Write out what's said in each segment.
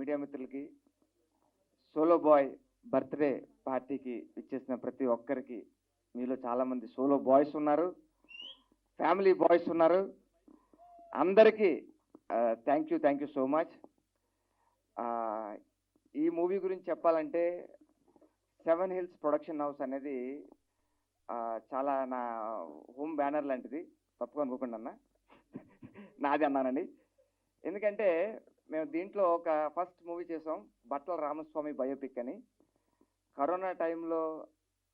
Media మిత్రులకి, solo bye birthday పార్టీకి ఇచ్చేసిన ప్రతి ఒక్కరికి, మీలో చాలామంది సోలో బాయ్స్ ఉన్నారు, ఫ్యామిలీ బాయ్స్ ఉన్నారు. అందరికీ థ్యాంక్ యూ సో మచ్. ఈ మూవీ గురించి చెప్పాలంటే 7 హిల్స్ ప్రొడక్షన్ హౌస్ అనేది చాలా నా హోమ్ బ్యానర్ లాంటిది. తప్పుగా అనుకోకుండా అన్న, నాది అన్నానండి. ఎందుకంటే మేము దీంట్లో ఒక ఫస్ట్ మూవీ చేసాం, బట్టల రామస్వామి బయోపిక్ అని. కరోనా టైంలో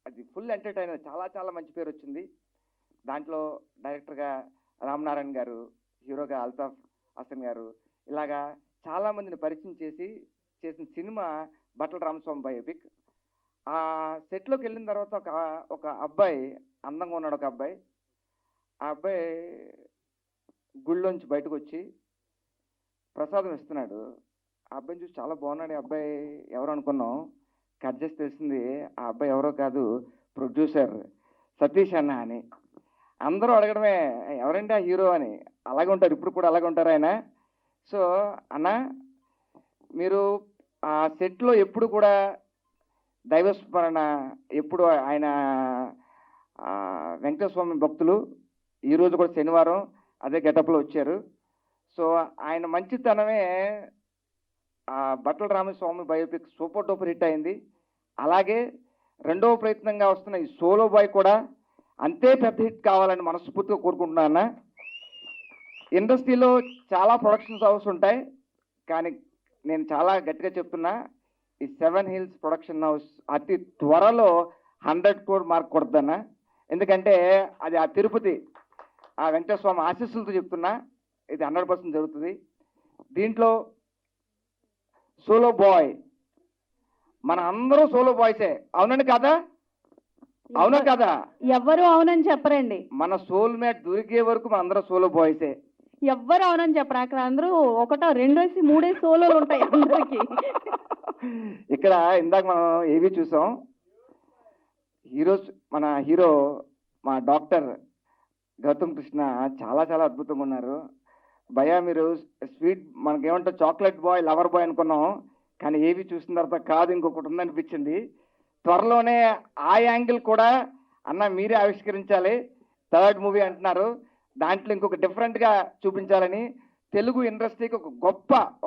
అది ఫుల్ ఎంటర్టైనర్, చాలా మంచి పేరు వచ్చింది. దాంట్లో డైరెక్టర్గా రామనారాయణ గారు, హీరోగా అల్తాఫ్ హసన్ గారు, ఇలాగా చాలామందిని పరిచయం చేసిన సినిమా బట్టల రామస్వామి బయోపిక్. ఆ సెట్లోకి వెళ్ళిన తర్వాత ఒక అబ్బాయి, అందంగా ఉన్నాడు ఒక అబ్బాయి. ఆ అబ్బాయి గుళ్ళోంచి బయటకు వచ్చి ప్రసాదం ఇస్తున్నాడు. ఆ అబ్బాయిని చూసి చాలా బాగున్నాడు. ఆ అబ్బాయి ఎవరు అనుకున్నాం, కట్ చేసి తెలిసింది ఆ అబ్బాయి ఎవరో కాదు, ప్రొడ్యూసర్ సతీష్ అన్న అని. అందరూ అడగడమే ఎవరండి ఆ హీరో అని. అలాగే ఉంటారు, ఇప్పుడు కూడా అలాగే ఉంటారు ఆయన. సో అన్న, మీరు ఆ సెట్లో ఎప్పుడు కూడా దైవస్మరణ, ఎప్పుడు ఆయన వెంకటస్వామి భక్తులు. ఈరోజు కూడా శనివారం అదే గెటప్లో వచ్చారు. సో ఆయన మంచితనమే ఆ బట్టల Ramaswamy biopic super duper hit అయింది. అలాగే రెండవ ప్రయత్నంగా వస్తున్న ఈ సోలో బాయ్ కూడా అంతే పెద్ద హిట్ కావాలని మనస్ఫూర్తిగా కోరుకుంటున్నాను. ఇండస్ట్రీలో చాలా ప్రొడక్షన్స్ హౌస్ ఉంటాయి, కానీ నేను చాలా గట్టిగా చెప్తున్నా, ఈ 7 హిల్స్ ప్రొడక్షన్ హౌస్ అతి త్వరలో 100 crore మార్క్ కొడుతున్నా. ఎందుకంటే అది ఆ తిరుపతి ఆ వెంకటస్వామి ఆశీస్సులతో చెప్తున్నా, ఇది 100% జరుగుతుంది. దీంట్లో సోలో బాయ్, మన అందరూ సోలో బాయ్సే. అవునండి కదా? అవునా కదా? ఎవ్వరు అవునని చెప్పరండి. మన సోల్మేట్ దొరికే వరకు మన అందరూ సోలో బాయ్సే. ఎవ్వరు అవునని చెప్పరు. అక్కడ అందరూ ఒకటో రెండేసి మూడే సోలోలు ఉంటాయి అందరికి. ఇక్కడ ఇందాక మనం ఏవి చూసాం, మన హీరో మా డాక్టర్ గౌతమ్ కృష్ణ చాలా అద్భుతంగా ఉన్నారు. భయ మీరు స్వీట్ మనకేమంటారు, చాక్లెట్ బాయ్ లవర్ బాయ్ అనుకున్నాం, కానీ ఏవి చూసిన తర్వాత కాదు, ఇంకొకటి ఉందనిపించింది. త్వరలోనే ఆ యాంగిల్ కూడా అన్న మీరే ఆవిష్కరించాలి. 3rd మూవీ అంటున్నారు, దాంట్లో ఇంకొక డిఫరెంట్గా చూపించాలని. తెలుగు ఇండస్ట్రీకి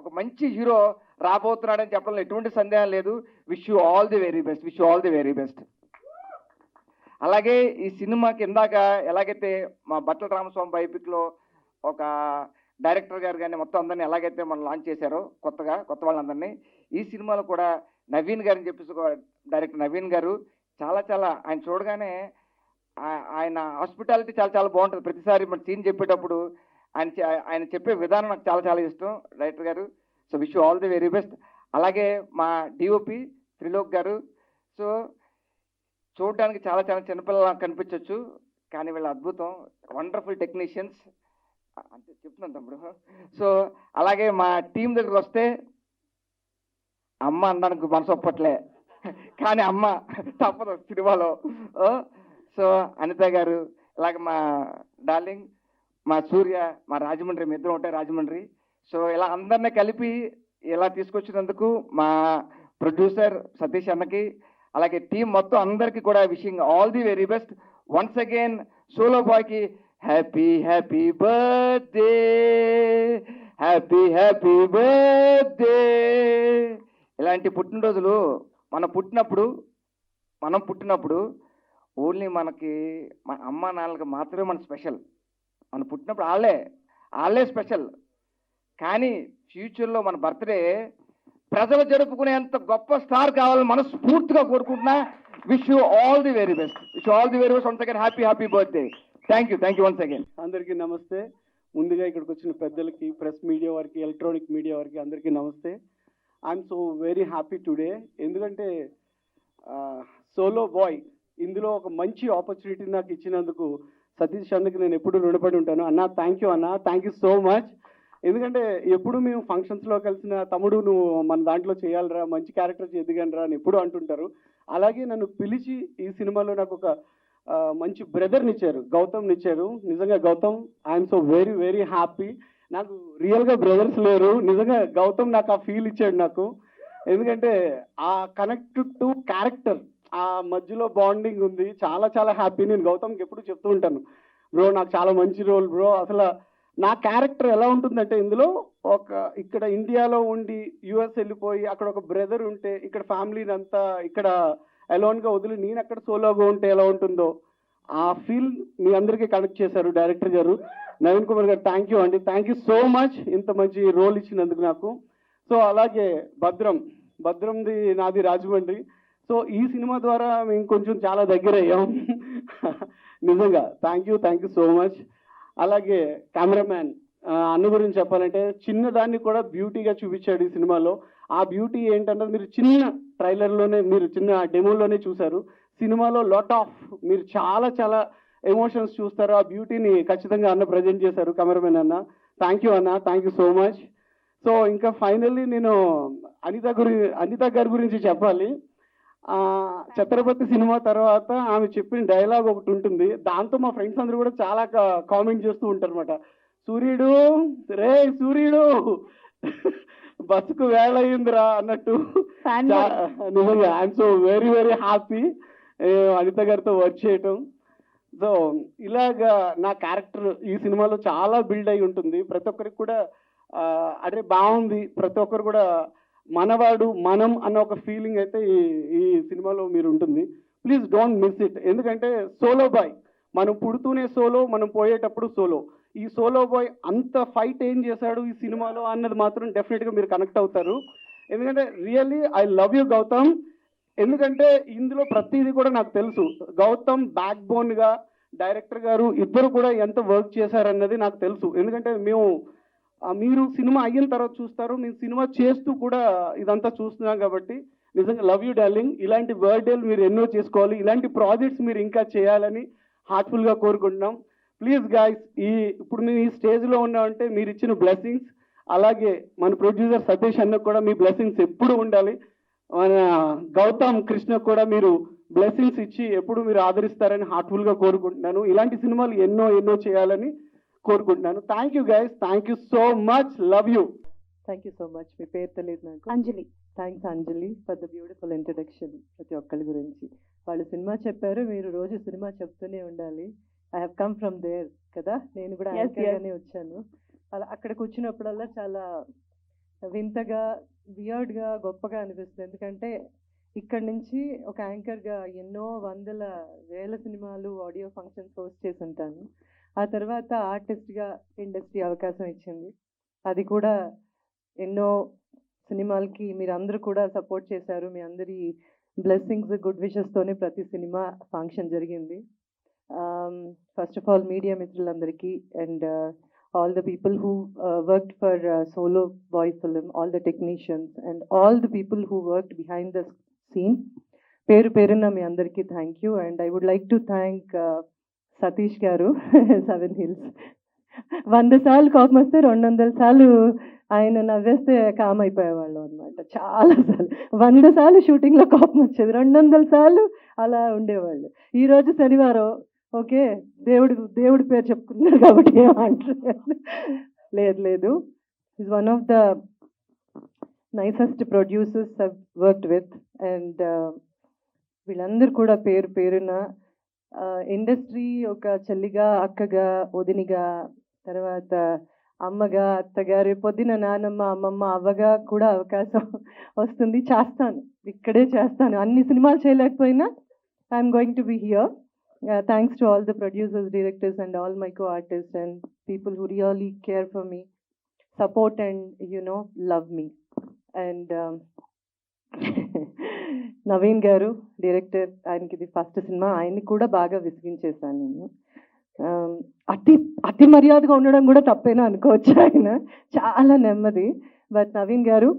ఒక మంచి హీరో రాబోతున్నాడని చెప్పడంలో ఎటువంటి సందేహం లేదు. Wish you all the very best. అలాగే ఈ సినిమాకి ఇందాక ఎలాగైతే మా బట్టల రామస్వామి బయోపిక్లో ఒక డైరెక్టర్ గారు కానీ మొత్తం అందరినీ ఎలాగైతే మనం లాంచ్ చేశారో కొత్త వాళ్ళందరినీ, ఈ సినిమాలో కూడా నవీన్ గారు అని చెప్పేసి ఒక డైరెక్టర్ నవీన్ గారు చాలా ఆయన చూడగానే ఆయన హాస్పిటాలిటీ చాలా బాగుంటుంది. ప్రతిసారి మన సీన్ చెప్పేటప్పుడు ఆయన చెప్పే విధానం నాకు చాలా ఇష్టం డైరెక్టర్ గారు. So wish you all the very best. అలాగే మా డిఓపి త్రిలోక్ గారు. సో చూడడానికి చాలా చిన్నపిల్లలా కనిపించవచ్చు, కానీ వీళ్ళ అద్భుతం, వండర్ఫుల్ టెక్నీషియన్స్ అంటే చెప్తున్నాను తమ్ముడు. సో అలాగే మా టీం దగ్గరకు వస్తే అమ్మ అనడానికి మనసు ఒప్పట్లే, కానీ అమ్మ తప్పదు సినిమాలో. సో అనిత గారు, అలాగే మా డార్లింగ్ మా సూర్య, మా రాజమండ్రి, మీ ఇద్దరు ఉంటాయి రాజమండ్రి. సో ఇలా అందరినీ కలిపి ఇలా తీసుకొచ్చినందుకు మా ప్రొడ్యూసర్ సతీష్ అన్నకి, అలాగే టీం మొత్తం అందరికీ కూడా wishing all the very best. Once again solo బాయ్కి హ్యాపీ బర్త్డే. ఇలాంటి పుట్టినరోజులు మనం పుట్టినప్పుడు ఓన్లీ మనకి మన అమ్మా నాన్నలకి మాత్రమే మన స్పెషల్. మనం పుట్టినప్పుడు వాళ్ళే స్పెషల్. కానీ ఫ్యూచర్లో మన బర్త్డే ప్రజలు జరుపుకునేంత గొప్ప స్టార్ కావాలని మనస్ఫూర్తిగా కోరుకుంటున్నా. Wish you all the very best. Once again happy birthday. Thank you once again. అందరికీ నమస్తే. ముందుగా ఇక్కడికి వచ్చిన పెద్దలకి, ప్రెస్ మీడియా వారికి, ఎలక్ట్రానిక్ మీడియా వారికి అందరికీ నమస్తే. I'm so very happy today. ఎందుకంటే సోలో బాయ్ ఇందులో ఒక మంచి ఆపర్చునిటీ నాకు ఇచ్చినందుకు సతీష్ అన్నకి నేను ఎప్పుడు రుణపడి ఉంటాను. అన్న థ్యాంక్ యూ సో మచ్. ఎందుకంటే ఎప్పుడు మేము ఫంక్షన్స్లో కలిసిన తమ్ముడు నువ్వు మన దాంట్లో చేయాలరా, మంచి క్యారెక్టర్ చేద్దిగానరా అని ఎప్పుడు అంటుంటారు. అలాగే నన్ను పిలిచి ఈ సినిమాలో నాకు ఒక మంచి బ్రదర్ని ఇచ్చారు, గౌతమ్ని ఇచ్చారు. నిజంగా Gautam, I'm so very happy. నాకు రియల్గా బ్రదర్స్ లేరు. నిజంగా గౌతమ్ నాకు ఆ ఫీల్ ఇచ్చాడు నాకు. ఎందుకంటే ఆ కనెక్ట్ టు క్యారెక్టర్, ఆ మధ్యలో బాండింగ్ ఉంది. చాలా చాలా హ్యాపీ. నేను గౌతమ్కి ఎప్పుడు చెప్తూ ఉంటాను, బ్రో నాకు చాలా మంచి రోల్ బ్రో. అసలు నా క్యారెక్టర్ ఎలా ఉంటుందంటే ఇందులో ఒక ఇక్కడ ఇండియాలో ఉండి యుఎస్ వెళ్ళిపోయి అక్కడ ఒక బ్రదర్ ఉంటే ఇక్కడ ఫ్యామిలీని అంతా ఇక్కడ అలోన్గా వదిలి నేను అక్కడ సోలోగా ఉంటే ఎలా ఉంటుందో ఆ ఫీల్ మీ అందరికీ కనెక్ట్ చేశారు డైరెక్టర్ గారు. నవీన్ కుమార్ గారు థ్యాంక్ యూ అండి, థ్యాంక్ యూ సో మచ్ ఇంత మంచి రోల్ ఇచ్చినందుకు నాకు. సో అలాగే భద్రంది నాది రాజమండ్రి. సో ఈ సినిమా ద్వారా మేము కొంచెం చాలా దగ్గర అయ్యాం. నిజంగా థ్యాంక్ యూ సో మచ్. అలాగే కెమెరామ్యాన్ అన్న గురించి చెప్పాలంటే చిన్నదాన్ని కూడా బ్యూటీగా చూపించాడు ఈ సినిమాలో. ఆ బ్యూటీ ఏంటంటే మీరు చిన్న ట్రైలర్లోనే, మీరు చిన్న డెమోలోనే చూశారు. సినిమాలో లాట్ ఆఫ్ మీరు చాలా చాలా ఎమోషన్స్ చూస్తారు. ఆ బ్యూటీని ఖచ్చితంగా అన్న ప్రజెంట్ చేశారు కెమెరామెన్ అన్న. థ్యాంక్ యూ అన్న, thank you so much. So ఇంకా ఫైనల్లీ నేను అనిత గారి గురించి చెప్పాలి. ఛత్రపతి సినిమా తర్వాత ఆమె చెప్పిన డైలాగ్ ఒకటి ఉంటుంది. దాంతో మా ఫ్రెండ్స్ అందరూ కూడా చాలా కామెంట్ చేస్తూ ఉంటారు అనమాట. సూర్యుడు రే సూర్యుడు బస్సుకు వేళ అయిందిరా అన్నట్టు. నిజంగా I'm so very very happy Anitha గారితో వర్క్ చేయటం. సో ఇలాగా నా క్యారెక్టర్ ఈ సినిమాలో చాలా బిల్డ్ అయి ఉంటుంది. ప్రతి ఒక్కరికి కూడా అదే బాగుంది, ప్రతి ఒక్కరు కూడా మనవాడు మనం అన్న ఒక ఫీలింగ్ అయితే ఈ సినిమాలో మీరు ఉంటుంది. Please don't miss it. ఎందుకంటే సోలో బాయ్, మనం పుడుతూనే సోలో, మనం పోయేటప్పుడు సోలో. ఈ సోలో బాయ్ అంత ఫైట్ ఏం చేశాడు ఈ సినిమాలో అన్నది మాత్రం డెఫినెట్గా మీరు కనెక్ట్ అవుతారు. ఎందుకంటే really I love you Gautam. ఎందుకంటే ఇందులో ప్రతిదీ కూడా నాకు తెలుసు. గౌతమ్ బ్యాక్ బోన్గా డైరెక్టర్ గారు ఇద్దరు కూడా ఎంత వర్క్ చేశారన్నది నాకు తెలుసు. ఎందుకంటే మీరు సినిమా అయిన తర్వాత చూస్తారు, మేము సినిమా చేస్తూ కూడా ఇదంతా చూస్తున్నాం. కాబట్టి నిజంగా లవ్ యూ డార్లింగ్. ఇలాంటి బర్త్డేలు మీరు ఎన్నో చేసుకోవాలి, ఇలాంటి ప్రాజెక్ట్స్ మీరు ఇంకా చేయాలని హార్ట్ఫుల్గా కోరుకుంటున్నాం. ప్లీజ్ గాయ్స్, ఇప్పుడు మేము ఈ స్టేజ్లో ఉన్నామంటే మీరు ఇచ్చిన బ్లెస్సింగ్స్, అలాగే మన ప్రొడ్యూసర్ సతీష్ అన్నకు కూడా మీ బ్లెస్సింగ్స్ ఎప్పుడు ఉండాలి. మన గౌతమ్ కృష్ణ కూడా మీరు బ్లెస్సింగ్స్ ఇచ్చి ఎప్పుడు మీరు ఆదరిస్తారని హార్ట్ఫుల్గా కోరుకుంటున్నాను. ఇలాంటి సినిమాలు ఎన్నో ఎన్నో చేయాలని కోరుకుంటున్నాను. Thank you guys, thank you so much, love you. Thank you so much. మీ పేరు తెలియదు నాకు. Anjali. Thanks Anjali for the beautiful introduction. ప్రతి ఒక్కరి గురించి వాళ్ళు సినిమా చెప్పారు, మీరు రోజు సినిమా చెప్తూనే ఉండాలి. I have come from there కదా, నేను కూడా Yes, యాంకర్గానే వచ్చాను. అలా అక్కడికి వచ్చినప్పుడల్లా చాలా వింతగా, వియర్డ్గా, గొప్పగా అనిపిస్తుంది. ఎందుకంటే ఇక్కడ నుంచి ఒక యాంకర్గా ఎన్నో వందల వేల సినిమాలు, ఆడియో ఫంక్షన్స్ హోస్ట్ చేసి ఉంటాను. ఆ తర్వాత ఆర్టిస్ట్గా ఇండస్ట్రీ అవకాశం ఇచ్చింది. అది కూడా ఎన్నో సినిమాలకి మీరు అందరూ కూడా సపోర్ట్ చేశారు. మీ అందరి బ్లెస్సింగ్స్, గుడ్ విషెస్తోనే ప్రతి సినిమా ఫంక్షన్ జరిగింది. ఫస్ట్ ఆఫ్ ఆల్ మీడియా మిత్రులందరికీ and all the people who worked for Solo Boy film, all the technicians and all the people who worked behind the scene. Peru Peruna mi andariki thank you, and I would like to thank Satish garu, Seven Hills. 100 సార్లు కోపం వస్తే 200 సార్లు ఆయన నవ్వేస్తే com అయిపోయేవాళ్ళు అనమాట. చాలా సార్లు 100 సార్లు షూటింగ్లో కోపం వచ్చేది, 200 సార్లు అలా ఉండేవాళ్ళు. ఈరోజు శనివారం ఓకే, దేవుడి పేరు చెప్పుకున్నారు కాబట్టి ఏమంటారు. లేదు, is one of the nicest producers I've worked with. And వీళ్ళందరూ కూడా పేరున ఇండస్ట్రీ ఒక చెల్లిగా, అక్కగా, వదినిగా, తర్వాత అమ్మగా, అత్తగారు, పొద్దున నానమ్మ, అమ్మమ్మ, అవ్వగా కూడా అవకాశం వస్తుంది. ఇక్కడే చేస్తాను. అన్ని సినిమాలు చేయలేకపోయినా I'm going to be here. Thanks to all the producers, directors and all my co-artists and people who really care for me, support and love me. And Naveen గారు డైరెక్టర్, ఆయనకి ఇది ఫస్ట్ సినిమా. ఆయన్ని కూడా బాగా విసిగించేశాను నేను. అతి మర్యాదగా ఉండడం కూడా తప్పేనా అనుకోవచ్చు. ఆయన చాలా నెమ్మది. బట్ నవీన్ గారు,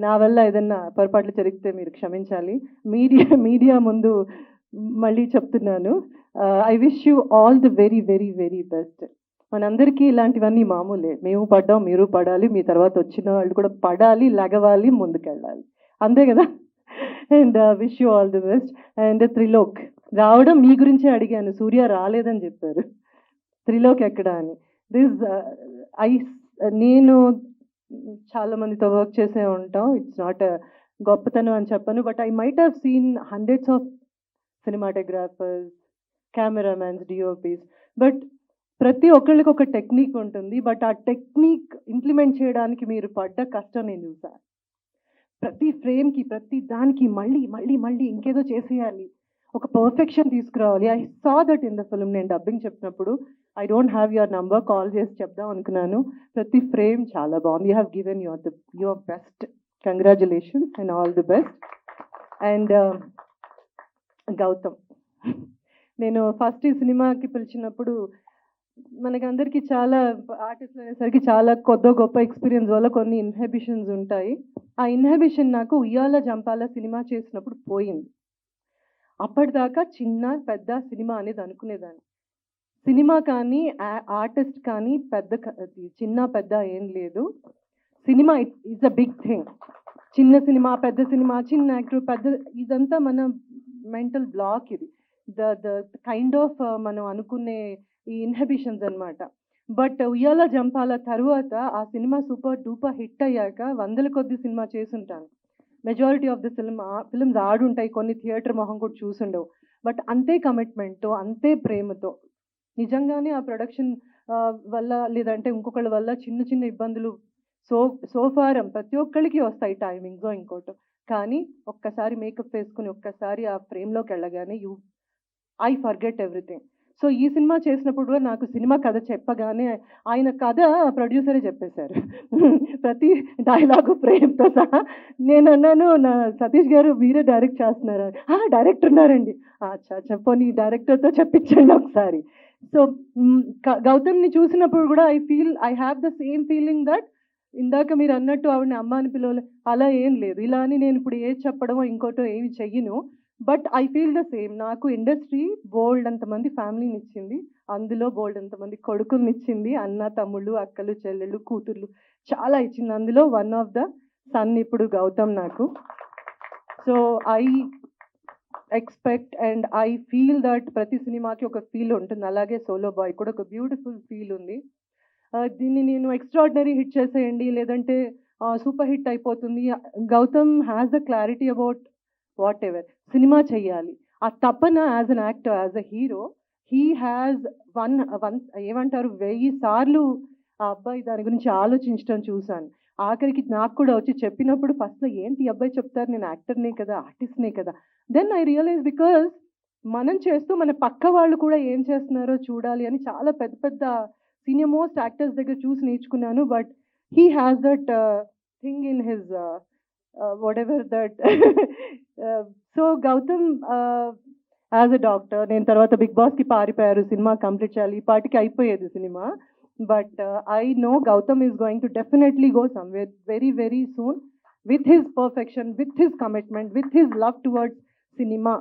నా వల్ల ఏదన్నా పొరపాట్లు జరిగితే మీరు క్షమించాలి. మీడియా ముందు మళ్ళీ చెప్తున్నాను, I wish you all the very very very best. మనందరికీ ఇలాంటివన్నీ మామూలే. మేము పడ్డాం, మీరు పడాలి, మీ తర్వాత వచ్చిన వాళ్ళు కూడా పడాలి, లగవాలి, ముందుకెళ్ళాలి, అంతే కదా. And wish you all the best. And Trilok రావడం మీ గురించే అడిగాను, సూర్య రాలేదని చెప్పారు. త్రిలోక్ ఎక్కడ అని. ఐ నేను చాలా మందితో వర్క్ చేసే ఉంటాం. ఇట్స్ నాట్ గొప్పతనం అని చెప్పను. But I might have seen hundreds of cinematographers, cameramens, DOPs. But ప్రతి ఒక్కళ్ళకి ఒక టెక్నిక్ ఉంటుంది. బట్ ఆ టెక్నిక్ ఇంప్లిమెంట్ చేయడానికి మీరు పడ్డ కష్టం నేను చూసా. ప్రతి ఫ్రేమ్కి, ప్రతి దానికి మళ్ళీ మళ్ళీ మళ్ళీ ఇంకేదో చేసేయాలి, ఒక పర్ఫెక్షన్ తీసుకురావాలి. I saw that in the film. నేను డబ్బింగ్ చెప్పినప్పుడు I don't have your number, call చేసి చెప్దాం అనుకున్నాను. ప్రతి ఫ్రేమ్ చాలా బాగుంది. You have given your best. Congratulations and all the best. And Gautam, నేను ఫస్ట్ ఈ సినిమాకి పిలిచినప్పుడు మనకందరికీ చాలా ఆర్టిస్టులు అనేసరికి చాలా కొద్దో గొప్ప ఎక్స్పీరియన్స్ వల్ల కొన్ని ఇన్హిబిషన్స్ ఉంటాయి. ఆ ఇన్హిబిషన్ నాకు ఉయ్యాల జంపాల సినిమా చేసినప్పుడు పోయింది. అప్పటిదాకా చిన్న పెద్ద సినిమా అనేది అనుకునేదాన్ని. సినిమా కానీ ఆర్టిస్ట్ కానీ చిన్న పెద్ద ఏం లేదు. Cinema it's a big thing. చిన్న సినిమా, పెద్ద సినిమా, చిన్న యాక్టర్, పెద్ద, ఇదంతా మన మెంటల్ బ్లాక్. ఇది ద కైండ్ ఆఫ్ మనం అనుకునే ఈ ఇన్హిబిషన్స్ అన్నమాట. బట్ ఉయ్యాల జంపాల తరువాత ఆ సినిమా సూపర్ డూపర్ హిట్ అయ్యాక వందల కొద్ది సినిమా చేసుంటాను. మెజారిటీ ఆఫ్ ద ఫిల్మ్స్ ఆడుంటాయి, కొన్ని థియేటర్ మొహం కూడా చూసుండవు. బట్ అంతే కమిట్మెంట్తో, అంతే ప్రేమతో, నిజంగానే ఆ ప్రొడక్షన్ వల్ల లేదంటే ఇంకొకళ్ళ వల్ల చిన్న చిన్న ఇబ్బందులు సోఫారం ప్రతి ఒక్కళ్ళకి వస్తాయి, టైమింగ్స్ ఇంకోటో. కానీ ఒక్కసారి మేకప్ వేసుకుని ఒక్కసారి ఆ ఫ్రేమ్లోకి వెళ్ళగానే ఐ ఫర్గెట్ ఎవ్రీథింగ్. సో ఈ సినిమా చేసినప్పుడు కూడా నాకు సినిమా కథ చెప్పగానే ఆయన కథ ప్రొడ్యూసరే చెప్పేశారు. ప్రతి డైలాగు ఫ్రేమ్తో సహా. నేను అన్నాను, నా సతీష్ గారు మీరే డైరెక్ట్ చేస్తున్నారు. డైరెక్టర్ ఉన్నారండి. అచ్చా చెప్పని డైరెక్టర్తో చెప్పించండి ఒకసారి. సో గౌతమ్ని చూసినప్పుడు కూడా I have the same feeling that ఇందాక మీరు అన్నట్టు ఆవిడని అమ్మ అని పిలవలే, అలా ఏం లేదు. ఇలా అని నేను ఇప్పుడు ఏది చెప్పడమో ఇంకోటో ఏమి చెయ్యను. But I feel the same. నాకు ఇండస్ట్రీ బోల్డ్ అంతమంది ఫ్యామిలీని ఇచ్చింది, అందులో బోల్డ్ అంతమంది కొడుకుల్ని ఇచ్చింది, అన్న తమ్ముళ్ళు, అక్కలు, చెల్లెళ్ళు, కూతుర్లు చాలా ఇచ్చింది. అందులో వన్ ఆఫ్ ద సన్ ఇప్పుడు గౌతమ్ నాకు. So I expect and I feel that ప్రతి సినిమాకి ఒక ఫీల్ ఉంటుంది. అలాగే సోలో బాయ్ కూడా ఒక బ్యూటిఫుల్ ఫీల్ ఉంది. దీన్ని నేను ఎక్స్ట్రాడినరీ హిట్ చేసేయండి లేదంటే సూపర్ హిట్ అయిపోతుంది. Gautam has the clarity about whatever. Cinema చెయ్యాలి, ఆ తపన as an actor, as a hero, he has ఏమంటారు 1000 సార్లు ఆ అబ్బాయి దాని గురించి ఆలోచించడం చూశాను. ఆఖరికి నాకు కూడా వచ్చి చెప్పినప్పుడు ఫస్ట్లో ఏంటి అబ్బాయి చెప్తారు, నేను యాక్టర్నే కదా, ఆర్టిస్ట్నే కదా. దెన్ ఐ రియలైజ్ బికాజ్ మనం చేస్తూ మన పక్క వాళ్ళు కూడా ఏం చేస్తున్నారో చూడాలి అని చాలా పెద్ద పెద్ద సీనియర్ మోస్ట్ యాక్టర్స్ దగ్గర చూసి నేర్చుకున్నాను. But he has that thing in his whatever that. So Gautam as a doctor, నేను తర్వాత బిగ్ బాస్కి పారిపోయారు, సినిమా కంప్లీట్ చేయాలి, ఈ పాటికి అయిపోయేది cinema. But I know Gautam is going to definitely go somewhere very very soon with his perfection, with his commitment, with his love towards cinema.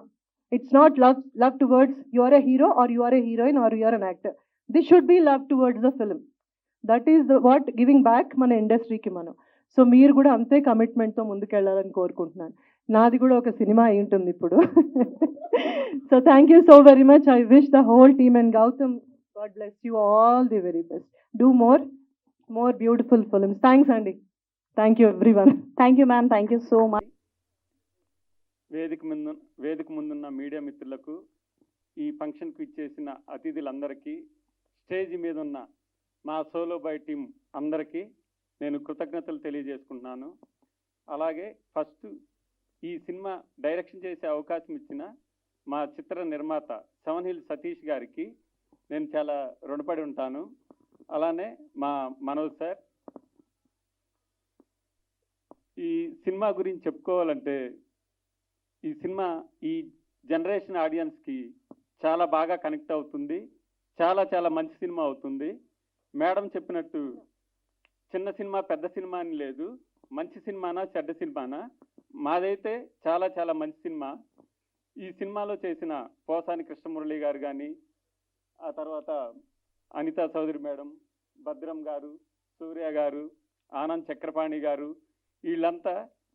It's not love towards you are a hero or you are a heroine or you are an actor. This should be love towards the film. That is what giving back మన ఇండస్ట్రీకి మనం. So మీరు కూడా అంతే కమిట్మెంట్తో ముందుకెళ్ళాలని కోరుకుంటున్నాను. నాది కూడా ఒక సినిమా అయి ఉంటుంది ఇప్పుడు. So thank you so very much. I wish the whole team and Gautam, God bless you all the very best. Do more beautiful films. Thanks అండి. Thank you everyone. Thank you ma'am, thank you so much. వేదిక ముందున్న media మిత్రులకు, ఈ ఫంక్షన్కు ఇచ్చేసిన అతిథులందరికీ, stage మీద ఉన్న మా సోలో బాయ్ టీం అందరికీ నేను కృతజ్ఞతలు తెలియజేసుకుంటున్నాను. అలాగే ఫస్ట్ ఈ సినిమా డైరెక్షన్ చేసే అవకాశం ఇచ్చిన మా చిత్ర నిర్మాత సెవెన్ హిల్ సతీష్ గారికి నేను చాలా రుణపడి ఉంటాను. అలానే మా మనోజ్ సార్. ఈ సినిమా గురించి చెప్పుకోవాలంటే ఈ సినిమా ఈ జనరేషన్ ఆడియన్స్కి చాలా బాగా కనెక్ట్ అవుతుంది. చాలా చాలా మంచి సినిమా అవుతుంది. మేడం చెప్పినట్టు చిన్న సినిమా పెద్ద సినిమా అని లేదు, మంచి సినిమానా చెడ్డ సినిమానా, మాదైతే చాలా చాలా మంచి సినిమా. ఈ సినిమాలో చేసిన పోసాని కృష్ణమురళి గారు కానీ, ఆ తర్వాత అనితా చౌదరి మేడం, భద్రం గారు, సూర్య గారు, ఆనంద్ చక్రపాణి గారు, వీళ్ళంతా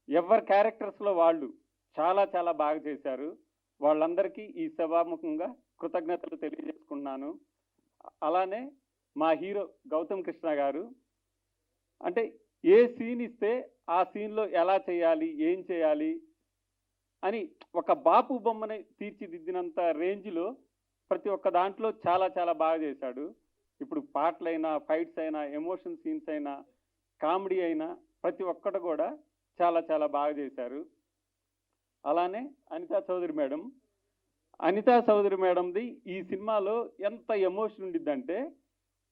ఎవరి క్యారెక్టర్స్లో వాళ్ళు చాలా చాలా బాగా చేశారు. వాళ్ళందరికీ ఈ సభాముఖంగా కృతజ్ఞతలు తెలియజేసుకున్నాను. అలానే మా హీరో గౌతమ్ కృష్ణ గారు అంటే ఏ సీన్ ఇస్తే ఆ సీన్లో ఎలా చేయాలి, ఏం చేయాలి అని ఒక బాపు బొమ్మని తీర్చిదిద్దినంత రేంజ్లో ప్రతి ఒక్క దాంట్లో చాలా చాలా బాగా చేశాడు. ఇప్పుడు పాటలైనా, ఫైట్స్ అయినా, ఎమోషన్ సీన్స్ అయినా, కామెడీ అయినా ప్రతి ఒక్కటి కూడా చాలా చాలా బాగా చేశారు. అలానే అనితా చౌదరి మేడంది ఈ సినిమాలో ఎంత ఎమోషన్ ఉండిద్దంటే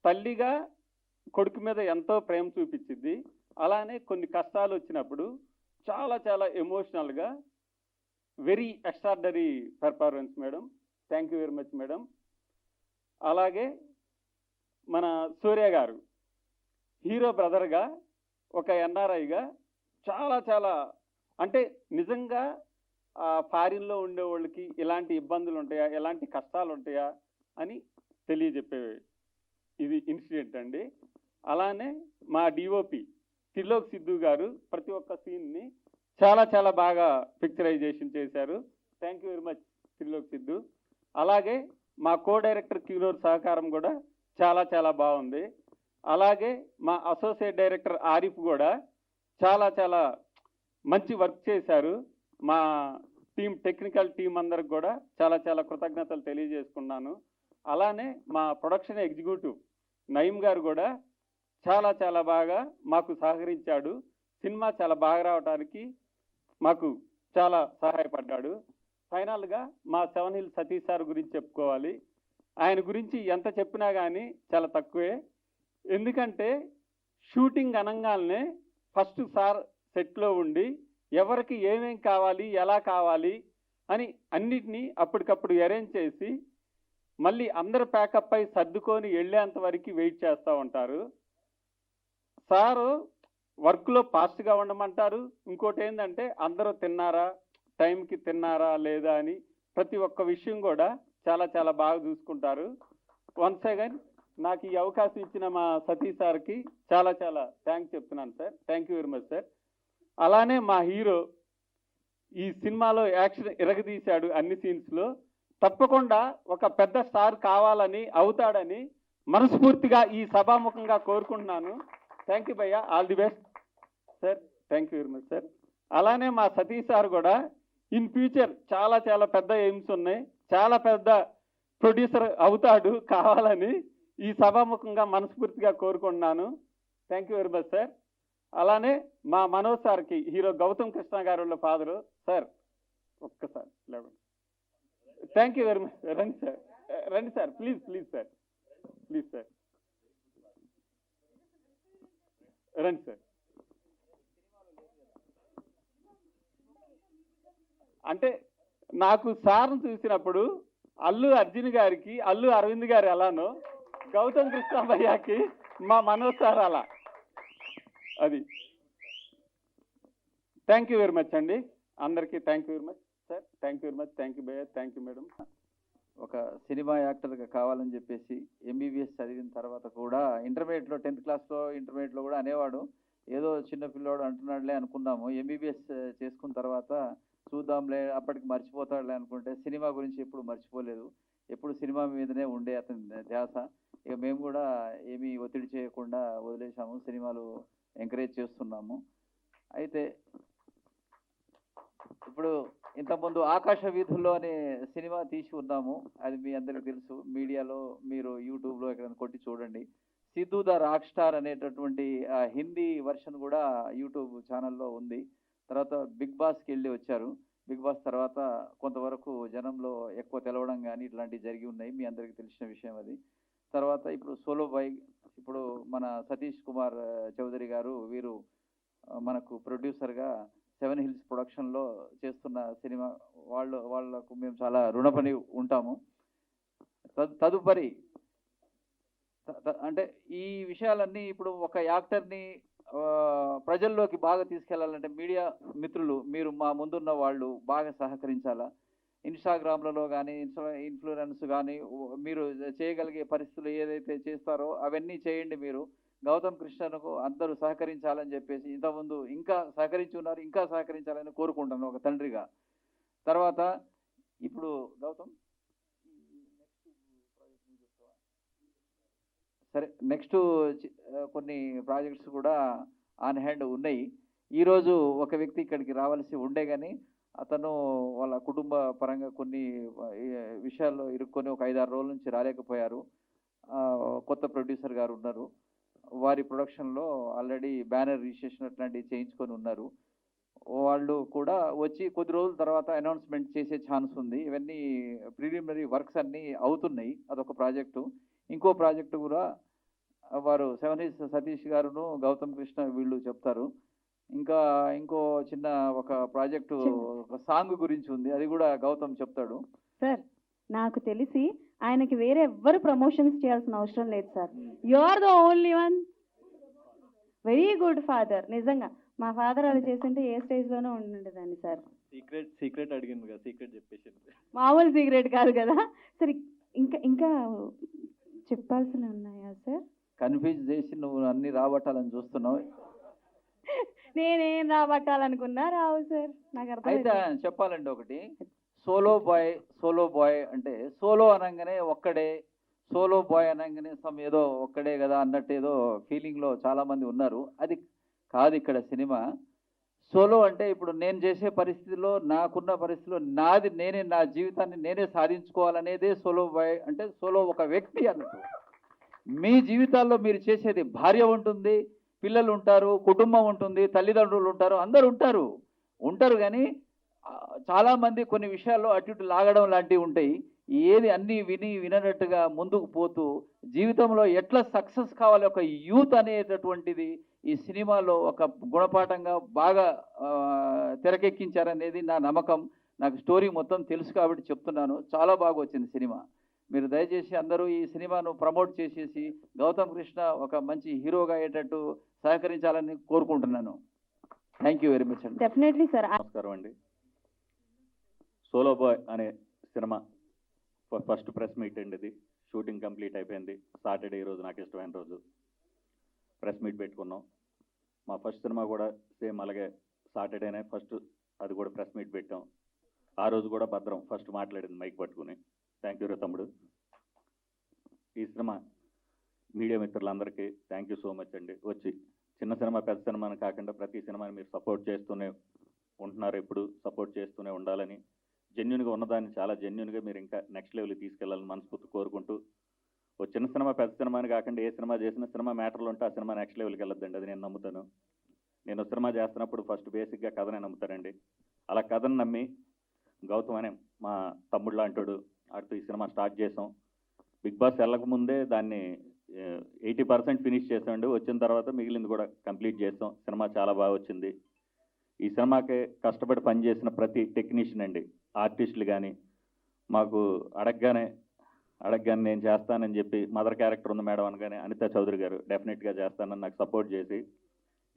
తల్లిగా కొడుకు మీద ఎంతో ప్రేమ చూపించింది. అలానే కొన్ని కష్టాలు వచ్చినప్పుడు చాలా చాలా ఎమోషనల్గా very extraordinary performance madam. Thank you very much madam. అలాగే మన సూర్య గారు హీరో బ్రదర్గా, ఒక ఎన్ఆర్ఐగా చాలా చాలా అంటే నిజంగా ఫారిన్లో ఉండే వాళ్ళకి ఇలాంటి ఇబ్బందులు ఉంటాయా, ఎలాంటి కష్టాలు ఉంటాయా అని తెలియజెప్పే ఇది ఇన్సిడెంట్ అండి. అలానే మా డిఓపి త్రిలోక్ సిద్ధు గారు ప్రతి ఒక్క సీన్ని చాలా చాలా బాగా పిక్చరైజేషన్ చేశారు. Thank you very much Trilok Siddhu. అలాగే మా కో డైరెక్టర్ కిరోర్ సహకారం కూడా చాలా చాలా బాగుంది. అలాగే మా అసోసియేట్ డైరెక్టర్ ఆరిఫ్ కూడా చాలా చాలా మంచి వర్క్ చేశారు. మా టెక్నికల్ టీం అందరికి కూడా చాలా చాలా కృతజ్ఞతలు తెలియజేసుకున్నాను. అలానే మా ప్రొడక్షన్ ఎగ్జిక్యూటివ్ నయీం గారు కూడా చాలా చాలా బాగా మాకు సహకరించాడు. సినిమా చాలా బాగా రావడానికి మాకు చాలా సహాయపడ్డాడు. ఫైనల్గా మా 7 హిల్స్ సతీష్ సార్ గురించి చెప్పుకోవాలి. ఆయన గురించి ఎంత చెప్పినా కానీ చాలా తక్కువే. ఎందుకంటే షూటింగ్ అనగానే ఫస్ట్ సార్ సెట్లో ఉండి ఎవరికి ఏమేం కావాలి, ఎలా కావాలి అని అన్నిటినీ అప్పటికప్పుడు అరేంజ్ చేసి మళ్ళీ అందరు ప్యాకప్ అయి సర్దుకొని వెళ్ళేంత వరకు వెయిట్ చేస్తూ ఉంటారు. సారు వర్క్లో ఫాస్ట్గా ఉండమంటారు. ఇంకోటి ఏంటంటే అందరూ తిన్నారా, టైంకి తిన్నారా లేదా అని ప్రతి ఒక్క విషయం కూడా చాలా చాలా బాగా చూసుకుంటారు. వన్స్ అగైన్ నాకు ఈ అవకాశం ఇచ్చిన మా సతీష్ సార్కి చాలా చాలా థ్యాంక్స్ చెప్తున్నాను sir. Thank you very much sir. అలానే మా హీరో ఈ సినిమాలో యాక్షన్ ఇరగదీశాడు అన్ని సీన్స్లో. తప్పకుండా ఒక పెద్ద స్టార్ కావాలని, అవుతాడని మనస్ఫూర్తిగా ఈ సభాముఖంగా కోరుకుంటున్నాను. థ్యాంక్ యూ భయ్యా, all the best sir. Thank you very much sir. అలానే మా సతీష్ సార్ కూడా ఇన్ ఫ్యూచర్ చాలా చాలా పెద్ద ఎయిమ్స్ ఉన్నాయి, చాలా పెద్ద ప్రొడ్యూసర్ అవుతాడు కావాలని ఈ సభాముఖంగా మనస్ఫూర్తిగా కోరుకుంటున్నాను. Thank you very much sir. అలానే మా మనోజ్ సార్కి హీరో గౌతమ్ కృష్ణ గారు ఫాదరు సార్ ఒక్కసారి లేవండి. Thank you very much. రండి సార్, రండి sir, please please sir, please sir రండి సార్. అంటే నాకు సార్ను చూసినప్పుడు అల్లు అర్జున్ గారికి అల్లు అరవింద్ గారు ఎలానో గౌతమ్ కృష్ణ భయ్యాకి మా మనోజ్ సార్ అలా. అది థ్యాంక్ యూ వెరీ మచ్ అండి అందరికీ. Thank you very much sir. Thank you very much. Thank you భయ్యా. Thank you madam. ఒక సినిమా యాక్టర్గా కావాలని చెప్పేసి ఎంబీబీఎస్ చదివిన తర్వాత కూడా ఇంటర్మీడియట్లో 10th క్లాస్లో ఇంటర్మీడియట్లో కూడా అనేవాడు, ఏదో చిన్న పిల్లోడు అంటున్నాడులే అనుకున్నాము. ఎంబీబీఎస్ చేసుకున్న తర్వాత చూద్దాంలే అప్పటికి మర్చిపోతాడులే అనుకుంటే సినిమా గురించి ఎప్పుడు మర్చిపోలేదు. ఎప్పుడు సినిమా మీదనే ఉండే అతని ధ్యాస. ఇక మేము కూడా ఏమీ ఒత్తిడి చేయకుండా వదిలేసాము, సినిమాలు ఎంకరేజ్ చేస్తున్నాము. అయితే ఇప్పుడు ఇంతకుముందు ఆకాశ వీధుల్లో అనే సినిమా తీసి ఉన్నాము, అది మీ అందరికీ తెలుసు. మీడియాలో మీరు యూట్యూబ్లో ఎక్కడైనా కొట్టి చూడండి. సిద్ధు ద రాక్ స్టార్ అనేటటువంటి హిందీ వర్షన్ కూడా యూట్యూబ్ ఛానల్లో ఉంది. తర్వాత బిగ్ బాస్కి వెళ్ళి వచ్చారు. బిగ్ బాస్ తర్వాత కొంతవరకు జనంలో ఎక్కువ తెలవడం కానీ ఇట్లాంటివి జరిగి ఉన్నాయి, మీ అందరికీ తెలిసిన విషయం అది. తర్వాత ఇప్పుడు సోలో బాయ్, ఇప్పుడు మన సతీష్ కుమార్ చౌదరి గారు వీరు మనకు ప్రొడ్యూసర్గా 7 హిల్స్ ప్రొడక్షన్లో చేస్తున్న సినిమా వాళ్ళకు మేము చాలా రుణపడి ఉంటాము. తదుపరి అంటే ఈ విషయాలన్నీ ఇప్పుడు ఒక యాక్టర్ని ప్రజల్లోకి బాగా తీసుకెళ్లాలంటే మీడియా మిత్రులు మీరు మా ముందున్న వాళ్ళు బాగా సహకరించాలా. ఇన్స్టాగ్రామ్లలో కానీ ఇన్ఫ్లుయెన్స్ కానీ మీరు చేయగలిగే పరిస్థితులు ఏదైతే చేస్తారో అవన్నీ చేయండి. మీరు గౌతమ్ కృష్ణకు అందరూ సహకరించాలని చెప్పేసి ఇంతకుముందు ఇంకా సహకరించి ఉన్నారు, ఇంకా సహకరించాలని కోరుకుంటాను ఒక తండ్రిగా. తర్వాత ఇప్పుడు గౌతమ్ సరే నెక్స్ట్ కొన్ని ప్రాజెక్ట్స్ కూడా ఆన్ హ్యాండ్ ఉన్నాయి. ఈరోజు ఒక వ్యక్తి ఇక్కడికి రావాల్సి ఉండే కానీ అతను వాళ్ళ కుటుంబ పరంగా కొన్ని విషయాల్లో ఇరుక్కొని ఒక 5-6 రోజుల నుంచి రాలేకపోయారు. కొత్త ప్రొడ్యూసర్ గారు ఉన్నారు, వారి ప్రొడక్షన్లో ఆల్రెడీ బ్యానర్ రిజిస్ట్రేషన్ అట్లాంటివి చేయించుకొని ఉన్నారు. వాళ్ళు కూడా వచ్చి కొద్ది రోజుల తర్వాత అనౌన్స్మెంట్ చేసే ఛాన్స్ ఉంది. ఇవన్నీ ప్రిలిమినరీ వర్క్స్ అన్నీ అవుతున్నాయి. అదొక ప్రాజెక్టు. ఇంకో ప్రాజెక్టు కూడా వారు 7 సతీష్ గారును గౌతమ్ కృష్ణ వీళ్ళు చెప్తారు. ఇంకా ఇంకో చిన్న ఒక ప్రాజెక్టు ఒక సాంగ్ గురించి ఉంది, అది కూడా గౌతమ్ చెప్తాడు. సార్ నాకు తెలిసి ఆయనకి వేరే ఎవ్వరు ప్రమోషన్స్ చేయాల్సిన అవసరం లేదు sir. You are the only one. Very good father. నిజంగా మా ఫాదర్ అది చేస్తుంటే ఏ స్టేజ్లోనూ ఉండేదాన్ని సార్. సీక్రెట్ అడిగింది కదా, సీక్రెట్ చెప్పేసి. మామూలు సీక్రెట్ కాదు కదా. సరే ఇంకా ఇంకా చెప్పాల్సినవి ఉన్నాయా సార్? కన్ఫ్యూజ్ చేసి నువ్వు అన్ని రాబట్టాలని చూస్తున్నావు. నేనేం రాబట్టాలనుకున్నా రావు సార్, నాకు అయితే అర్థం. చెప్పాలండి ఒకటి, సోలో బాయ్ అంటే సోలో అనగానే ఒక్కడే, సోలో బాయ్ అనగానే ఏదో ఒక్కడే కదా అన్నట్టు ఏదో ఫీలింగ్లో చాలామంది ఉన్నారు. అది కాదు ఇక్కడ సినిమా. సోలో అంటే ఇప్పుడు నేను చేసే పరిస్థితిలో, నాకున్న పరిస్థితిలో నేనే నా జీవితాన్ని నేనే సాధించుకోవాలనేదే సోలో బాయ్ అంటే. సోలో ఒక వ్యక్తి అన్నట్టు. మీ జీవితాల్లో మీరు చేసేది భార్య ఉంటుంది, పిల్లలు ఉంటారు, కుటుంబం ఉంటుంది, తల్లిదండ్రులు ఉంటారు, అందరు ఉంటారు కానీ చాలామంది కొన్ని విషయాల్లో అటు ఇటు లాగడం లాంటివి ఉంటాయి. ఏది అన్నీ విననట్టుగా ముందుకు పోతూ జీవితంలో ఎట్లా సక్సెస్ కావాలి, ఒక యూత్ అనేటటువంటిది ఈ సినిమాలో ఒక గుణపాఠంగా బాగా తెరకెక్కించారనేది నా నమ్మకం. నాకు స్టోరీ మొత్తం తెలుసు కాబట్టి చెప్తున్నాను. చాలా బాగా వచ్చింది సినిమా. మీరు దయచేసి అందరూ ఈ సినిమాను ప్రమోట్ చేసేసి గౌతమ్ కృష్ణ ఒక మంచి హీరోగా అయ్యేటట్టు సహకరించాలని కోరుకుంటున్నాను. థ్యాంక్ యూ వెరీ మచ్ అండి. Definitely sir. నమస్కారం అండి. సోలో బాయ్ అనే సినిమా ఫస్ట్ ప్రెస్ మీట్ అండి. ఇది షూటింగ్ కంప్లీట్ అయిపోయింది. సాటర్డే రోజు నాకు ఇష్టమైన రోజు ప్రెస్ మీట్ పెట్టుకున్నాం. మా ఫస్ట్ సినిమా కూడా సేమ్ అలాగే సాటర్డేనే ఫస్ట్, అది కూడా ప్రెస్ మీట్ పెట్టాం. ఆ రోజు కూడా భద్రం ఫస్ట్ మాట్లాడింది మైక్ పట్టుకుని. థ్యాంక్ యూ రే తమ్ముడు. ఈ సినిమా మీడియా మిత్రులందరికీ థ్యాంక్ యూ సో మచ్ అండి. వచ్చి చిన్న సినిమా పెద్ద సినిమాని కాకుండా ప్రతి సినిమాని మీరు సపోర్ట్ చేస్తూనే ఉంటున్నారు, ఎప్పుడు సపోర్ట్ చేస్తూనే ఉండాలని, జెన్యున్గా ఉన్నదాన్ని చాలా జెన్యున్గా మీరు ఇంకా నెక్స్ట్ లెవెల్కి తీసుకెళ్లాలని మనస్ఫూర్తి కోరుకుంటూ, ఓ చిన్న సినిమా పెద్ద సినిమాని కాకుండా ఏ సినిమా చేసిన సినిమా మ్యాటర్లు ఉంటే ఆ సినిమా నెక్స్ట్ లెవెల్కి వెళ్ళొద్దండి. అది నేను నమ్ముతాను. నేను సినిమా చేస్తున్నప్పుడు ఫస్ట్ బేసిక్గా కథనే నమ్ముతానండి. అలా కథను నమ్మి గౌతమ్ అనే మా తమ్ముడు లాంటాడు అటు ఈ సినిమా స్టార్ట్ చేసాం. బిగ్ బాస్ వెళ్ళక ముందే దాన్ని 80% ఫినిష్ చేసామండి. వచ్చిన తర్వాత మిగిలింది కూడా కంప్లీట్ చేసాం. సినిమా చాలా బాగా వచ్చింది. ఈ సినిమాకి కష్టపడి పనిచేసిన ప్రతి టెక్నీషియన్ అండి, ఆర్టిస్టులు కానీ మాకు అడగగానే నేను చేస్తానని చెప్పి, మదర్ క్యారెక్టర్ ఉంది మేడం అనగానే అనితా చౌదరి గారు డెఫినెట్గా చేస్తానని నాకు సపోర్ట్ చేసి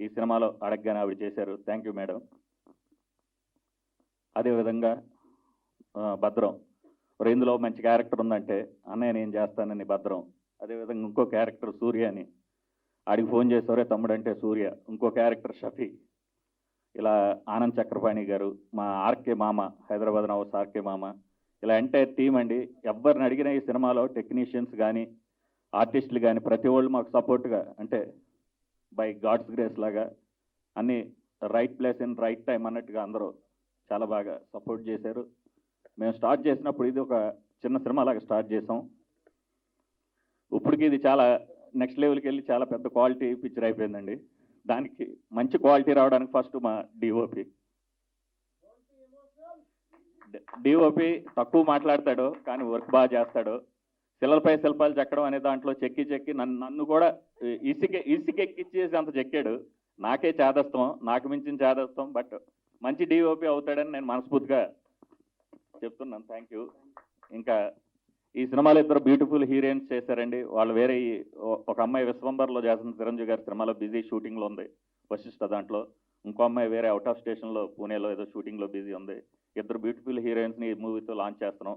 ఈ సినిమాలో అడగగానే ఆవిడ చేశారు. Thank you madam. అదేవిధంగా భద్రం ఇందులో మంచి క్యారెక్టర్ ఉందంటే అన్నయ్య నేను చేస్తానని భద్రం. అదేవిధంగా ఇంకో క్యారెక్టర్ సూర్య అని, ఆడికి ఫోన్ చేసేవరే తమ్ముడు అంటే సూర్య. ఇంకో క్యారెక్టర్ షఫీ. ఇలా ఆనంద్ చక్రపాణి గారు, మా ఆర్కే మామ, హైదరాబాద్ నవాస్ ఆర్కే మామ, ఇలా ఎంటైర్ టీమ్ అండి. ఎవరిని అడిగినా ఈ సినిమాలో టెక్నీషియన్స్ కానీ ఆర్టిస్టులు కానీ ప్రతి వాళ్ళు మాకు సపోర్ట్గా, అంటే బై గాడ్స్ గ్రేస్ లాగా అన్ని right place in right time అన్నట్టుగా అందరూ చాలా బాగా సపోర్ట్ చేశారు. మేము స్టార్ట్ చేసినప్పుడు ఇది ఒక చిన్న సినిమా లాగా స్టార్ట్ చేసాం. ఇప్పటికి ఇది చాలా నెక్స్ట్ లెవెల్కి వెళ్ళి చాలా పెద్ద క్వాలిటీ పిక్చర్ అయిపోయిందండి. దానికి మంచి క్వాలిటీ రావడానికి ఫస్ట్ మా డిఓపి తక్కువ మాట్లాడతాడు కానీ వర్క్ బాగా చేస్తాడు. శిలలపై శిల్పాలు చెక్కడం అనే దాంట్లో చెక్కి నన్ను కూడా ఇసుకెక్కిచ్చేసి అంత చెక్కాడు. నాకే చేదస్తాం, నాకు మించిన చేదస్తాం. బట్ మంచి డిఓపి అవుతాడని నేను మనస్ఫూర్తిగా చెప్తున్నాను. Thank you. ఇంకా ఈ సినిమాలో ఇద్దరు బ్యూటిఫుల్ హీరోయిన్స్ చేశారండి. వాళ్ళు వేరే ఒక అమ్మాయి విశ్వంబర్లో చేస్తున్న చిరంజీవి గారి సినిమాలో బిజీ షూటింగ్లో ఉంది, వశిష్ఠ దాంట్లో. ఇంకో అమ్మాయి వేరే అవుట్ ఆఫ్ స్టేషన్లో పూణేలో ఏదో షూటింగ్లో బిజీ ఉంది. ఇద్దరు బ్యూటిఫుల్ హీరోయిన్స్ని ఈ మూవీతో లాంచ్ చేస్తున్నాం.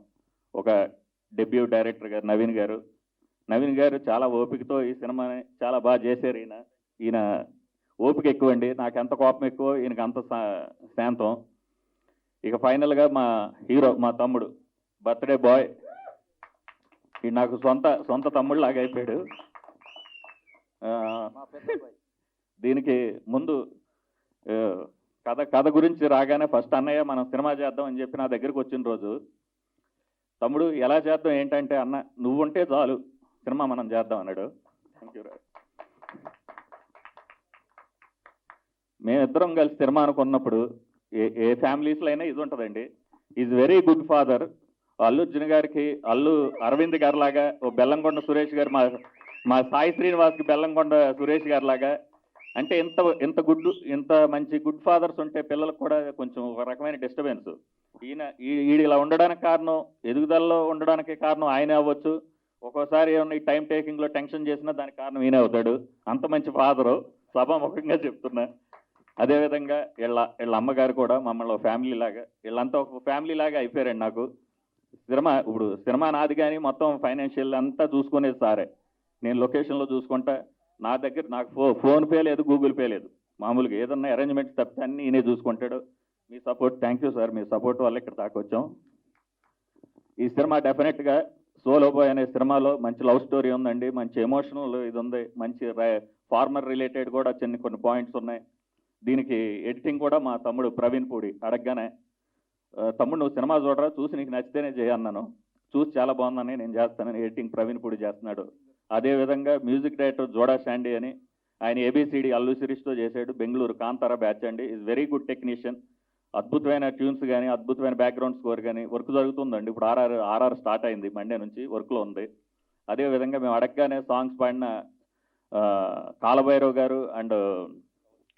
ఒక డెబ్యూ డైరెక్టర్ గారు నవీన్ గారు చాలా ఓపికతో ఈ సినిమాని చాలా బాగా చేశారు. ఈయన ఓపిక ఎక్కువ అండి, నాకు ఎంత కోపం ఎక్కువ ఈయనకి అంత శాంతం. ఇక ఫైనల్గా మా హీరో, మా తమ్ముడు బర్త్డే బాయ్, ఈ నాకు సొంత తమ్ముడు లాగా అయిపోయాడు. మా పెద్దబ్బాయి. దీనికి ముందు ఆ, కథ గురించి రాగానే ఫస్ట్ అన్నయ్య మనం సినిమా చేద్దాం అని చెప్పి నా దగ్గరికి వచ్చిన రోజు, తమ్ముడు ఎలా చేద్దాం ఏంటంటే, అన్న నువ్వుంటే చాలు సినిమా మనం చేద్దాం అన్నాడు. Thank you. మేమిద్దరం కలిసి సినిమా అనుకున్నప్పుడు ఏ ఫ్యామిలీస్లో అయినా ఇది ఉంటుందండి. Is very good father. Allu Arjun గారికి అల్లు అరవింద్ గారి లాగా, ఓ బెల్లంకొండ సురేష్ గారు, మా సాయి శ్రీనివాస్కి బెల్లంకొండ సురేష్ గారి లాగా, అంటే ఇంత మంచి గుడ్ ఫాదర్స్ ఉంటే పిల్లలకు కూడా కొంచెం ఒక రకమైన డిస్టర్బెన్స్. ఈయన ఇలా ఉండడానికి కారణం, ఎదుగుదలలో ఉండడానికి కారణం ఆయనే అవ్వచ్చు. ఒక్కోసారి ఏమన్నా ఈ టైం టేకింగ్లో టెన్షన్ చేసినా దానికి కారణం ఈయనే అవుతాడు. అంత మంచి ఫాదరు, సభాముఖంగా చెప్తున్నా. అదేవిధంగా వీళ్ళ అమ్మగారు కూడా మమ్మల్ని ఒక ఫ్యామిలీ లాగా, వీళ్ళంతా ఒక ఫ్యామిలీ లాగా అయిపోయారండి నాకు. ఇప్పుడు సినిమా నాది, కానీ మొత్తం ఫైనాన్షియల్ అంతా చూసుకునేది సారే. నేను లొకేషన్లో చూసుకుంటా. నాకు ఫోన్పే లేదు, గూగుల్ పే లేదు. మామూలుగా ఏదన్నా అరేంజ్మెంట్స్ తప్పితే అన్నీ ఈయనే చూసుకుంటాడు. మీ సపోర్ట్, థ్యాంక్ యూ సార్, మీ సపోర్ట్ వల్ల ఇక్కడ దాకా వచ్చాం. ఈ సినిమా డెఫినెట్గా సోలో బాయ్ అనే సినిమాలో మంచి లవ్ స్టోరీ ఉందండి, మంచి ఎమోషనల్ ఇది ఉంది, మంచి ఫార్మర్ రిలేటెడ్ కూడా కొన్ని పాయింట్స్ ఉన్నాయి. దీనికి ఎడిటింగ్ కూడా మా తమ్ముడు ప్రవీణ్ పూడి అడగగానే, తమ్ముడు నువ్వు సినిమా చూడరా, చూసి నీకు నచ్చితేనే చేయన్నాను. చూసి చాలా బాగుందని నేను చేస్తానని ఎడిటింగ్ ప్రవీణ్ పూడి చేస్తున్నాడు. అదేవిధంగా మ్యూజిక్ డైరెక్టర్ జోడా శాండీ అని, ఆయన ఏబిసిడి అల్లు శిరీష్తో చేశాడు. బెంగళూరు కాంతారా బ్యాచ్ అండి. Is very good technician. అద్భుతమైన ట్యూన్స్ కానీ, అద్భుతమైన బ్యాక్గ్రౌండ్ స్కోర్ కానీ. వర్క్ జరుగుతుందండి. ఇప్పుడు ఆర్ఆర్ స్టార్ట్ అయింది, మండే నుంచి వర్క్లో ఉంది. అదేవిధంగా మేము అడగగానే సాంగ్స్ పాడిన కాలభైరవ్ గారు and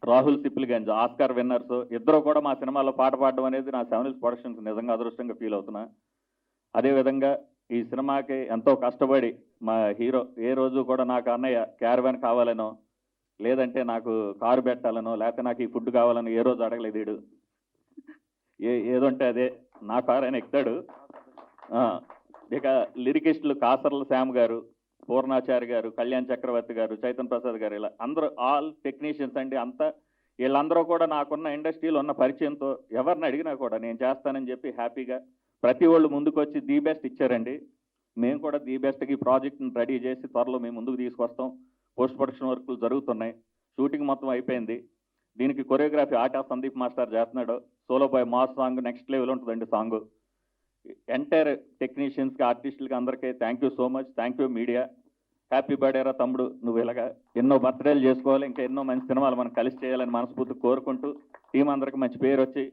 Rahul Sipligunj Oscar winners ఇద్దరు కూడా మా సినిమాలో పాట పాడడం అనేది నా సెవెనిల్స్ ప్రొడక్షన్స్ నిజంగా అదృష్టంగా ఫీల్ అవుతున్నా. అదేవిధంగా ఈ సినిమాకి ఎంతో కష్టపడి మా హీరో ఏ రోజు కూడా నాకు అన్నయ్య క్యారవాన్ కావాలనో, లేదంటే నాకు కారు పెట్టాలనో, లేకపోతే నాకు ఈ ఫుడ్ కావాలనో ఏ రోజు అడగలేదు. వీడు ఏదంటే అదే నా కారు ఆయన ఎక్కుతాడు. ఇక లిరికిస్టులు కాసర్ల శ్యామ్ గారు, పూర్ణాచారి గారు, కళ్యాణ్ చక్రవర్తి గారు, చైతన్ ప్రసాద్ గారు, ఇలా అందరూ ఆల్ టెక్నీషియన్స్ అండి. అంతా వీళ్ళందరూ కూడా నాకున్న ఇండస్ట్రీలో ఉన్న పరిచయంతో ఎవరిని అడిగినా కూడా నేను చేస్తానని చెప్పి హ్యాపీగా ప్రతి వాళ్ళు ముందుకు వచ్చి ది బెస్ట్ ఇచ్చారండి. మేము కూడా ది బెస్ట్కి ప్రాజెక్ట్ని రెడీ చేసి త్వరలో మేము ముందుకు తీసుకొస్తాం. పోస్ట్ ప్రొడక్షన్ వర్కులు జరుగుతున్నాయి, షూటింగ్ మొత్తం అయిపోయింది. దీనికి కొరియోగ్రఫీ ఆటా సందీప్ మాస్టర్ చేస్తున్నాడు. Solo boy mass song next level ఉంటుందండి. సాంగ్ ఎంటైర్ టెక్నీషియన్స్కి, ఆర్టిస్టులకి అందరికీ thank you so much. Thank you media. Happy birthday రా తమ్ముడు. నువ్వు ఇలాగా ఎన్నో బర్త్డేలు చేసుకోవాలి, ఇంకా ఎన్నో మంచి సినిమాలు మనం కలిసి చేయాలని మనస్ఫూర్తి కోరుకుంటూ, టీం అందరికి మంచి పేరు వచ్చి,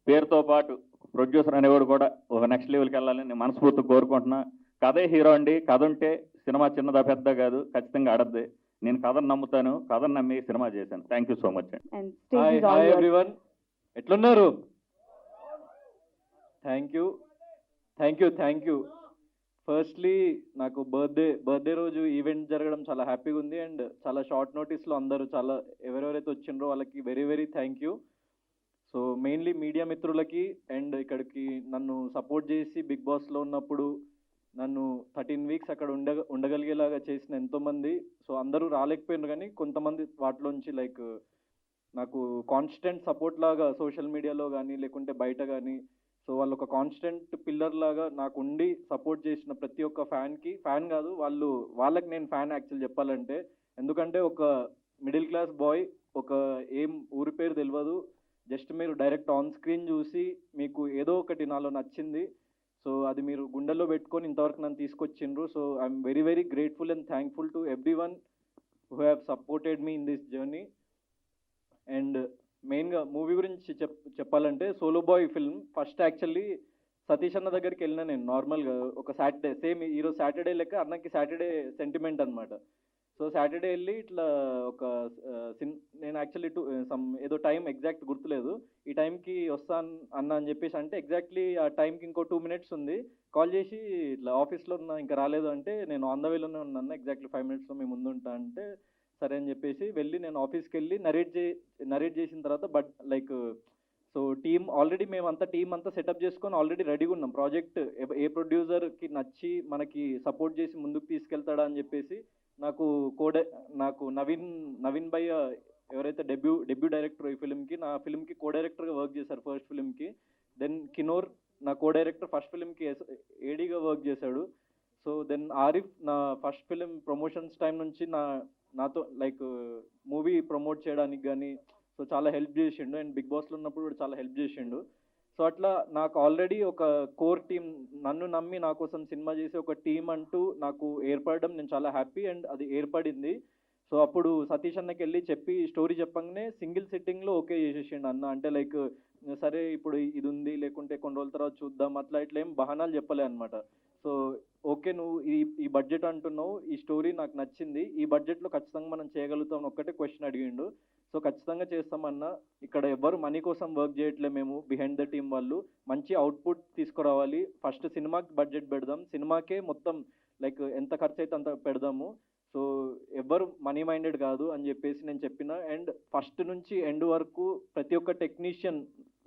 పేరుతో పాటు ప్రొడ్యూసర్ అనేవాడు కూడా ఒక నెక్స్ట్ లెవెల్కి వెళ్ళాలని నేను మనస్ఫూర్తి కోరుకుంటున్నా. కథే హీరో అండి. కథ ఉంటే సినిమా చిన్నదా పెద్ద కాదు, ఖచ్చితంగా ఆడద్ది. నేను కథను నమ్ముతాను, కథను నమ్మి సినిమా చేశాను. థ్యాంక్ యూ సో మచ్ అండి. And stage is all hi yours. Everyone, ఎట్లున్నారు? Thank you. ఫస్ట్లీ నాకు బర్త్డే రోజు ఈవెంట్ జరగడం చాలా హ్యాపీగా ఉంది. అండ్ చాలా షార్ట్ నోటీస్లో అందరూ ఎవరెవరైతే వచ్చిండ్రో వాళ్ళకి very very thank you. So mainly media మిత్రులకి అండ్ ఇక్కడికి నన్ను సపోర్ట్ చేసి బిగ్ బాస్లో ఉన్నప్పుడు నన్ను 13 వీక్స్ అక్కడ ఉండగలిగేలాగా చేసిన ఎంతోమంది. సో అందరూ రాలేకపోయినారు, కానీ కొంతమంది వాటిలోంచి లైక్ నాకు కాన్స్టెంట్ సపోర్ట్ లాగా సోషల్ మీడియాలో కానీ లేకుంటే బయట కానీ, సో వాళ్ళు ఒక కాన్స్టెంట్ పిల్లర్ లాగా నాకు ఉండి సపోర్ట్ చేసిన ప్రతి ఒక్క ఫ్యాన్ కాదు, వాళ్ళకి నేను ఫ్యాన్ యాక్చువల్ చెప్పాలంటే. ఎందుకంటే ఒక మిడిల్ క్లాస్ బాయ్, ఒక ఏం ఊరి పేరు తెలియదు, జస్ట్ మీరు డైరెక్ట్ ఆన్ స్క్రీన్ చూసి మీకు ఏదో ఒకటి నాలో నచ్చింది, సో అది మీరు గుండెల్లో పెట్టుకొని ఇంతవరకు నన్ను తీసుకొచ్చిండ్రు. So I'm very very grateful and thankful to everyone who have supported me in this journey. And మెయిన్గా మూవీ గురించి చెప్పాలంటే solo boy film first actually Satish అన్న దగ్గరికి వెళ్ళిన నేను నార్మల్గా ఒక సాటర్డే, సేమ్ ఈరోజు సాటర్డే లెక్క అన్నకి సాటర్డే సెంటిమెంట్ అనమాట. సో సాటర్డే వెళ్ళి ఇట్లా ఒక నేను యాక్చువల్లీ ఏదో టైం ఎగ్జాక్ట్ గుర్తులేదు, ఈ టైంకి వస్తాను అన్న అని చెప్పేసి అంటే ఎగ్జాక్ట్లీ ఆ టైంకి ఇంకో 2 minutes ఉంది. కాల్ చేసి ఇట్లా ఆఫీస్లో ఉన్నా ఇంకా రాలేదు అంటే, నేను ఆన్ ద వేలోనే ఉన్నాను, ఎగ్జాక్ట్లీ 5 minutes మీ ముందు ఉంటా అంటే సరే అని చెప్పేసి వెళ్ళి నేను ఆఫీస్కి వెళ్ళి నరేట్ చేసిన తర్వాత బట్ లైక్ సో మేమంతా టీం అంతా సెటప్ చేసుకొని ఆల్రెడీ రెడీగా ఉన్నాం. ప్రాజెక్ట్ ఏ ప్రొడ్యూసర్కి నచ్చి మనకి సపోర్ట్ చేసి ముందుకు తీసుకెళ్తాడా అని చెప్పేసి నాకు నవీన్ భయ్య ఎవరైతే డెబ్యూ డైరెక్టర్ ఈ ఫిల్మ్కి, నా ఫిల్మ్కి కో డైరెక్టర్గా వర్క్ చేశారు ఫస్ట్ ఫిల్మ్కి. దెన్ కినోర్ నా కో డైరెక్టర్ ఫస్ట్ ఫిల్మ్కి ఏడీగా వర్క్ చేశాడు. సో దెన్ ఆరిఫ్ నా ఫస్ట్ ఫిలిం ప్రమోషన్స్ టైం నుంచి నా నాతో లైక్ మూవీ ప్రమోట్ చేయడానికి కానీ సో చాలా హెల్ప్ చేసిండు, అండ్ బిగ్ బాస్లో ఉన్నప్పుడు కూడా చాలా హెల్ప్ చేసిండు. సో అట్లా నాకు ఆల్రెడీ ఒక కోర్ టీం, నన్ను నమ్మి నా కోసం సినిమా చేసే ఒక టీం అంటూ నాకు ఏర్పడడం నేను చాలా హ్యాపీ, అండ్ అది ఏర్పడింది. సో అప్పుడు సతీష్ అన్నకి వెళ్ళి చెప్పి స్టోరీ చెప్పంగానే సింగిల్ సిట్టింగ్లో ఓకే చేసేసిండు అన్న. అంటే లైక్ సరే ఇప్పుడు ఇది ఉంది, లేకుంటే కొన్ని రోజుల తర్వాత చూద్దాం, అట్లా ఇట్లా ఏం బహానాలు చెప్పలే అనమాట. సో ఓకే నువ్వు ఈ బడ్జెట్ అంటున్నావు, ఈ స్టోరీ నాకు నచ్చింది, ఈ బడ్జెట్లో ఖచ్చితంగా మనం చేయగలుగుతాం అని ఒక్కటే క్వశ్చన్ అడిగిండు. సో ఖచ్చితంగా చేస్తామన్నా. ఇక్కడ ఎవరు మనీ కోసం వర్క్ చేయట్లే, మేము బిహైండ్ ద టీమ్ వాళ్ళు మంచి అవుట్పుట్ తీసుకురావాలి, ఫస్ట్ సినిమాకి బడ్జెట్ పెడదాం, సినిమాకే మొత్తం లైక్ ఎంత ఖర్చు అయితే అంత పెడదాము, సో ఎవరు మనీ మైండెడ్ కాదు అని చెప్పేసి నేను చెప్పిన. అండ్ ఫస్ట్ నుంచి ఎండ్ వరకు ప్రతి ఒక్క టెక్నీషియన్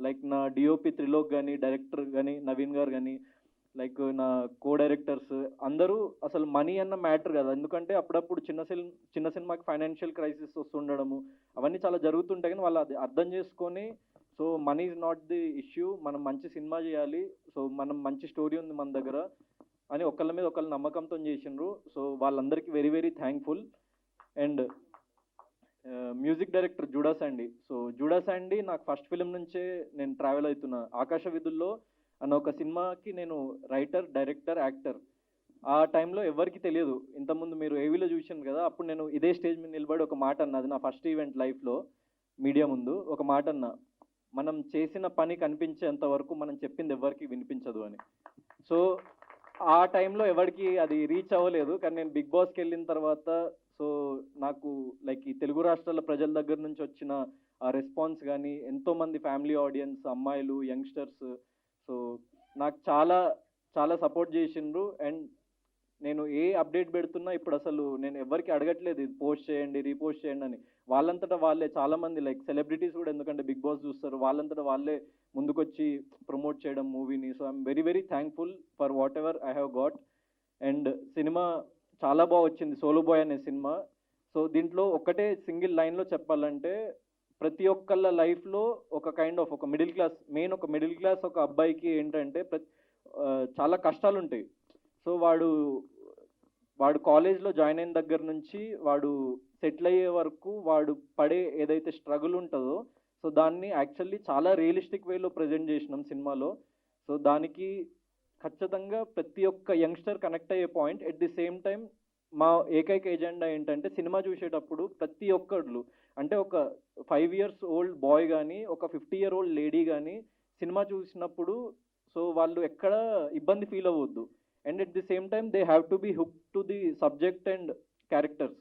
లైక్ నా డిఓపి త్రిలోక్ కానీ, డైరెక్టర్ కానీ నవీన్ గారు కానీ, లైక్ నా కో డైరెక్టర్స్ అందరూ అసలు మనీ అన్న మ్యాటర్ కదా, ఎందుకంటే అప్పుడప్పుడు చిన్న సినిమాకి ఫైనాన్షియల్ క్రైసిస్ వస్తుండడము అవన్నీ చాలా జరుగుతుంటాయి, కానీ వాళ్ళు అది అర్థం చేసుకొని so money is not the issue, మనం మంచి సినిమా చేయాలి, సో మనం మంచి స్టోరీ ఉంది మన దగ్గర అని ఒకళ్ళ మీద ఒకళ్ళు నమ్మకంతో చేసిండ్రు. సో వాళ్ళందరికీ very very thankful. And music director JUDA Sandy. So JUDA Sandy నాకు ఫస్ట్ ఫిలిం నుంచే నేను ట్రావెల్ అవుతున్నా. ఆకాశ విధుల్లో అన్న ఒక సినిమాకి నేను రైటర్, డైరెక్టర్, యాక్టర్. ఆ టైంలో ఎవరికి తెలియదు. ఇంతకుముందు మీరు ఏవీలో చూసాను కదా, అప్పుడు నేను ఇదే స్టేజ్ మీద నిలబడి ఒక మాట అన్న, అది నా ఫస్ట్ ఈవెంట్ లైఫ్లో మీడియా ముందు ఒక మాట అన్న, మనం చేసిన పని కనిపించేంత వరకు మనం చెప్పింది ఎవరికి వినిపించదు అని. సో ఆ టైంలో ఎవరికి అది రీచ్ అవ్వలేదు, కానీ నేను బిగ్ బాస్కి వెళ్ళిన తర్వాత సో నాకు లైక్ ఈ తెలుగు రాష్ట్రాల ప్రజల దగ్గర నుంచి వచ్చిన ఆ రెస్పాన్స్ కానీ, ఎంతోమంది ఫ్యామిలీ ఆడియన్స్, అమ్మాయిలు, యంగ్స్టర్స్ సో నాకు చాలా చాలా సపోర్ట్ చేసిండ్రు. అండ్ నేను ఏ అప్డేట్ పెడుతున్నా ఇప్పుడు అసలు నేను ఎవరికి అడగట్లేదు ఇది పోస్ట్ చేయండి, రీపోస్ట్ చేయండి అని. వాళ్ళంతటా వాళ్ళే చాలామంది లైక్ సెలబ్రిటీస్ కూడా, ఎందుకంటే బిగ్ బాస్ చూస్తారు, వాళ్ళంతటా వాళ్ళే ముందుకొచ్చి ప్రమోట్ చేయడం మూవీని. So I'm very very thankful for what ever I have got. And cinema చాలా బాగా వచ్చింది, సోలో బాయ్ అనే సినిమా. సో దీంట్లో ఒక్కటే సింగిల్ లైన్లో చెప్పాలంటే, ప్రతి ఒక్కళ్ళ లైఫ్లో ఒక కైండ్ ఆఫ్ ఒక మిడిల్ క్లాస్, మెయిన్ ఒక మిడిల్ క్లాస్ ఒక అబ్బాయికి ఏంటంటే చాలా కష్టాలు ఉంటాయి. సో వాడు కాలేజ్లో జాయిన్ అయిన దగ్గర నుంచి వాడు సెటిల్ అయ్యే వరకు వాడు పడే ఏదైతే స్ట్రగుల్ ఉంటుందో సో దాన్ని యాక్చువల్లీ చాలా రియలిస్టిక్ వేలో ప్రజెంట్ చేసినాం సినిమాలో. సో దానికి ఖచ్చితంగా ప్రతి ఒక్క యంగ్స్టర్ కనెక్ట్ అయ్యే point. At the same time మా ఏకైక ఎజెండా ఏంటంటే, సినిమా చూసేటప్పుడు ప్రతి ఒక్కళ్ళు అంటే ఒక 5 years old బాయ్ కానీ, ఒక 50 year old లేడీ కానీ సినిమా చూసినప్పుడు సో వాళ్ళు ఎక్కడ ఇబ్బంది ఫీల్ అవ్వద్దు. And at the same time they have to be hook to the subject and characters.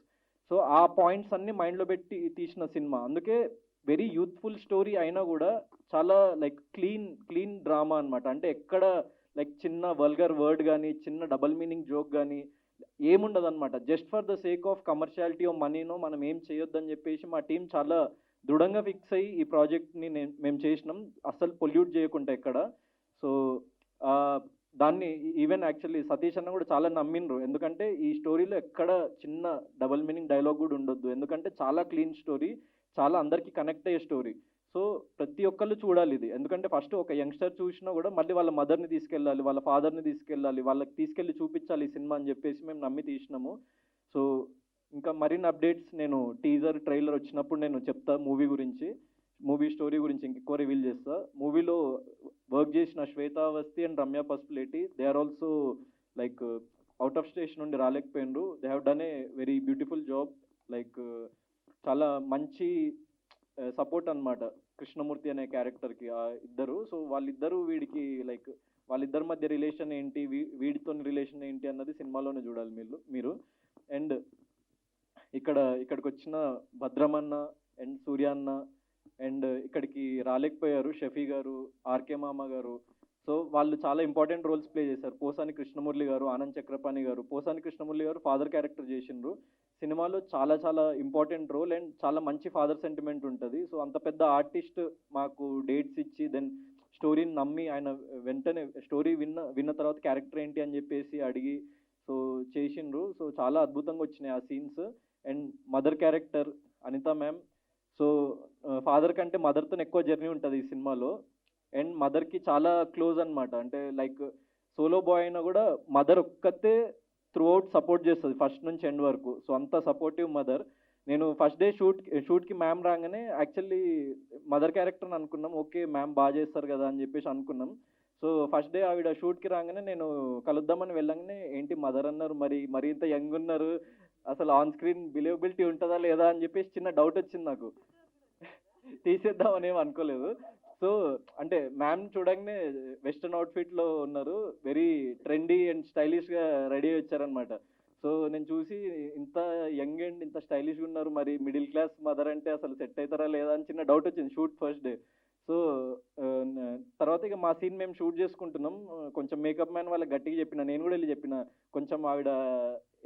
So ఆ పాయింట్స్ అన్ని మైండ్లో పెట్టి తీసిన సినిమా. అందుకే వెరీ యూత్ఫుల్ స్టోరీ అయినా కూడా చాలా లైక్ క్లీన్ డ్రామా అనమాట. అంటే ఎక్కడ లైక్ చిన్న వల్గర్ వర్డ్ కానీ, చిన్న డబల్ మీనింగ్ జోక్ కానీ ఏముండదు అనమాట. Just for the sake of commerciality of మనీనో మనం ఏం చేయొద్దని చెప్పేసి మా టీం చాలా దృఢంగా ఫిక్స్ అయ్యి ఈ ప్రాజెక్ట్ని మేము చేసినాం, అస్సలు పొల్యూట్ చేయకుండా ఎక్కడ. సో దాన్ని ఈవెన్ యాక్చువల్లీ సతీష్ అన్న కూడా చాలా నమ్మిండ్రు, ఎందుకంటే ఈ స్టోరీలో ఎక్కడ చిన్న డబల్ మీనింగ్ డైలాగ్ కూడా ఉండొద్దు, ఎందుకంటే చాలా క్లీన్ స్టోరీ, చాలా అందరికీ కనెక్ట్ అయ్యే స్టోరీ. సో ప్రతి ఒక్కళ్ళు చూడాలి ఇది, ఎందుకంటే ఫస్ట్ ఒక యంగ్స్టర్ చూసినా కూడా మళ్ళీ వాళ్ళ మదర్ని తీసుకెళ్ళాలి, వాళ్ళ ఫాదర్ని తీసుకెళ్ళాలి, వాళ్ళకి తీసుకెళ్ళి చూపించాలి ఈ సినిమా అని చెప్పేసి మేము నమ్మి తీసినాము. సో ఇంకా మరిన్ని అప్డేట్స్ నేను టీజర్, ట్రైలర్ వచ్చినప్పుడు నేను చెప్తా మూవీ గురించి, మూవీ స్టోరీ గురించి ఇంకెక్కువ రివీల్ చేస్తా. మూవీలో వర్క్ చేసిన Shweta Awasthi and Ramya Pasupuleti, they are also like out of station నుండి రాలేకపోయినరు. They have done a very beautiful job. Like చాలా మంచి సపోర్ట్ అన్నమాట కృష్ణమూర్తి అనే క్యారెక్టర్కి ఇద్దరు. సో వాళ్ళిద్దరూ వీడికి లైక్ వాళ్ళిద్దరి మధ్య రిలేషన్ ఏంటి, వీడితో రిలేషన్ ఏంటి అన్నది సినిమాలోనే చూడాలి మీరు. అండ్ ఇక్కడికి వచ్చిన భద్రమన్న అండ్ సూర్య అన్న అండ్ ఇక్కడికి రాలేకపోయారు షఫీ గారు, ఆర్కే మామ గారు. సో వాళ్ళు చాలా ఇంపార్టెంట్ రోల్స్ ప్లే చేశారు. పోసాని కృష్ణమురళి గారు, ఆనంద్ చక్రపాణి గారు. పోసాని కృష్ణమురళి గారు ఫాదర్ క్యారెక్టర్ చేసిండ్రు సినిమాలో, చాలా చాలా ఇంపార్టెంట్ రోల్ అండ్ చాలా మంచి ఫాదర్ సెంటిమెంట్ ఉంటుంది. సో అంత పెద్ద ఆర్టిస్ట్ మాకు డేట్స్ ఇచ్చి దెన్ స్టోరీని నమ్మి ఆయన వెంటనే స్టోరీ విన్న తర్వాత క్యారెక్టర్ ఏంటి అని చెప్పేసి అడిగి సో చేసిండ్రు. సో చాలా అద్భుతంగా వచ్చినాయి ఆ scenes. And mother character Anitha ma'am. So father కంటే మదర్తో ఎక్కువ జర్నీ ఉంటుంది ఈ సినిమాలో. అండ్ మదర్కి చాలా క్లోజ్ అనమాట. అంటే లైక్ సోలో బాయ్ అయినా కూడా మదర్ ఒక్కతే త్రూ అవుట్ సపోర్ట్ చేస్తుంది ఫస్ట్ నుంచి ఎండ్ వరకు. సో అంత సపోర్టివ్ మదర్. నేను ఫస్ట్ డే షూట్కి మ్యామ్ రాగానే యాక్చువల్లీ మదర్ క్యారెక్టర్ అనుకున్నాం. ఓకే మ్యామ్ బాగా చేస్తారు కదా అని చెప్పేసి అనుకున్నాం. సో ఫస్ట్ డే ఆవిడ షూట్కి రాగానే నేను కలుద్దామని వెళ్ళగానే ఏంటి మదర్ అన్నారు, మరి ఇంత యంగ్ ఉన్నారు, అసలు ఆన్ స్క్రీన్ బిలీవబిలిటీ ఉంటుందా లేదా అని చెప్పేసి చిన్న డౌట్ వచ్చింది నాకు. తీసేద్దామని ఏం అనుకోలేదు. సో అంటే మ్యామ్ చూడగానే వెస్ట్రన్ అవుట్ఫిట్లో ఉన్నారు, వెరీ ట్రెండీ అండ్ స్టైలిష్గా రెడీ అయ్యి వచ్చారనమాట. సో నేను చూసి ఇంత యంగ్ అండ్ ఇంత స్టైలిష్గా ఉన్నారు, మరి మిడిల్ క్లాస్ మదర్ అంటే అసలు సెట్ అవుతారా లేదా అని చిన్న డౌట్ వచ్చింది షూట్ ఫస్ట్ డే. సో తర్వాత ఇక మా సీన్ మేము షూట్ చేసుకుంటున్నాం. కొంచెం మేకప్ మ్యాన్ వాళ్ళకి గట్టిగా చెప్పిన, నేను కూడా వెళ్ళి చెప్పిన, కొంచెం ఆవిడ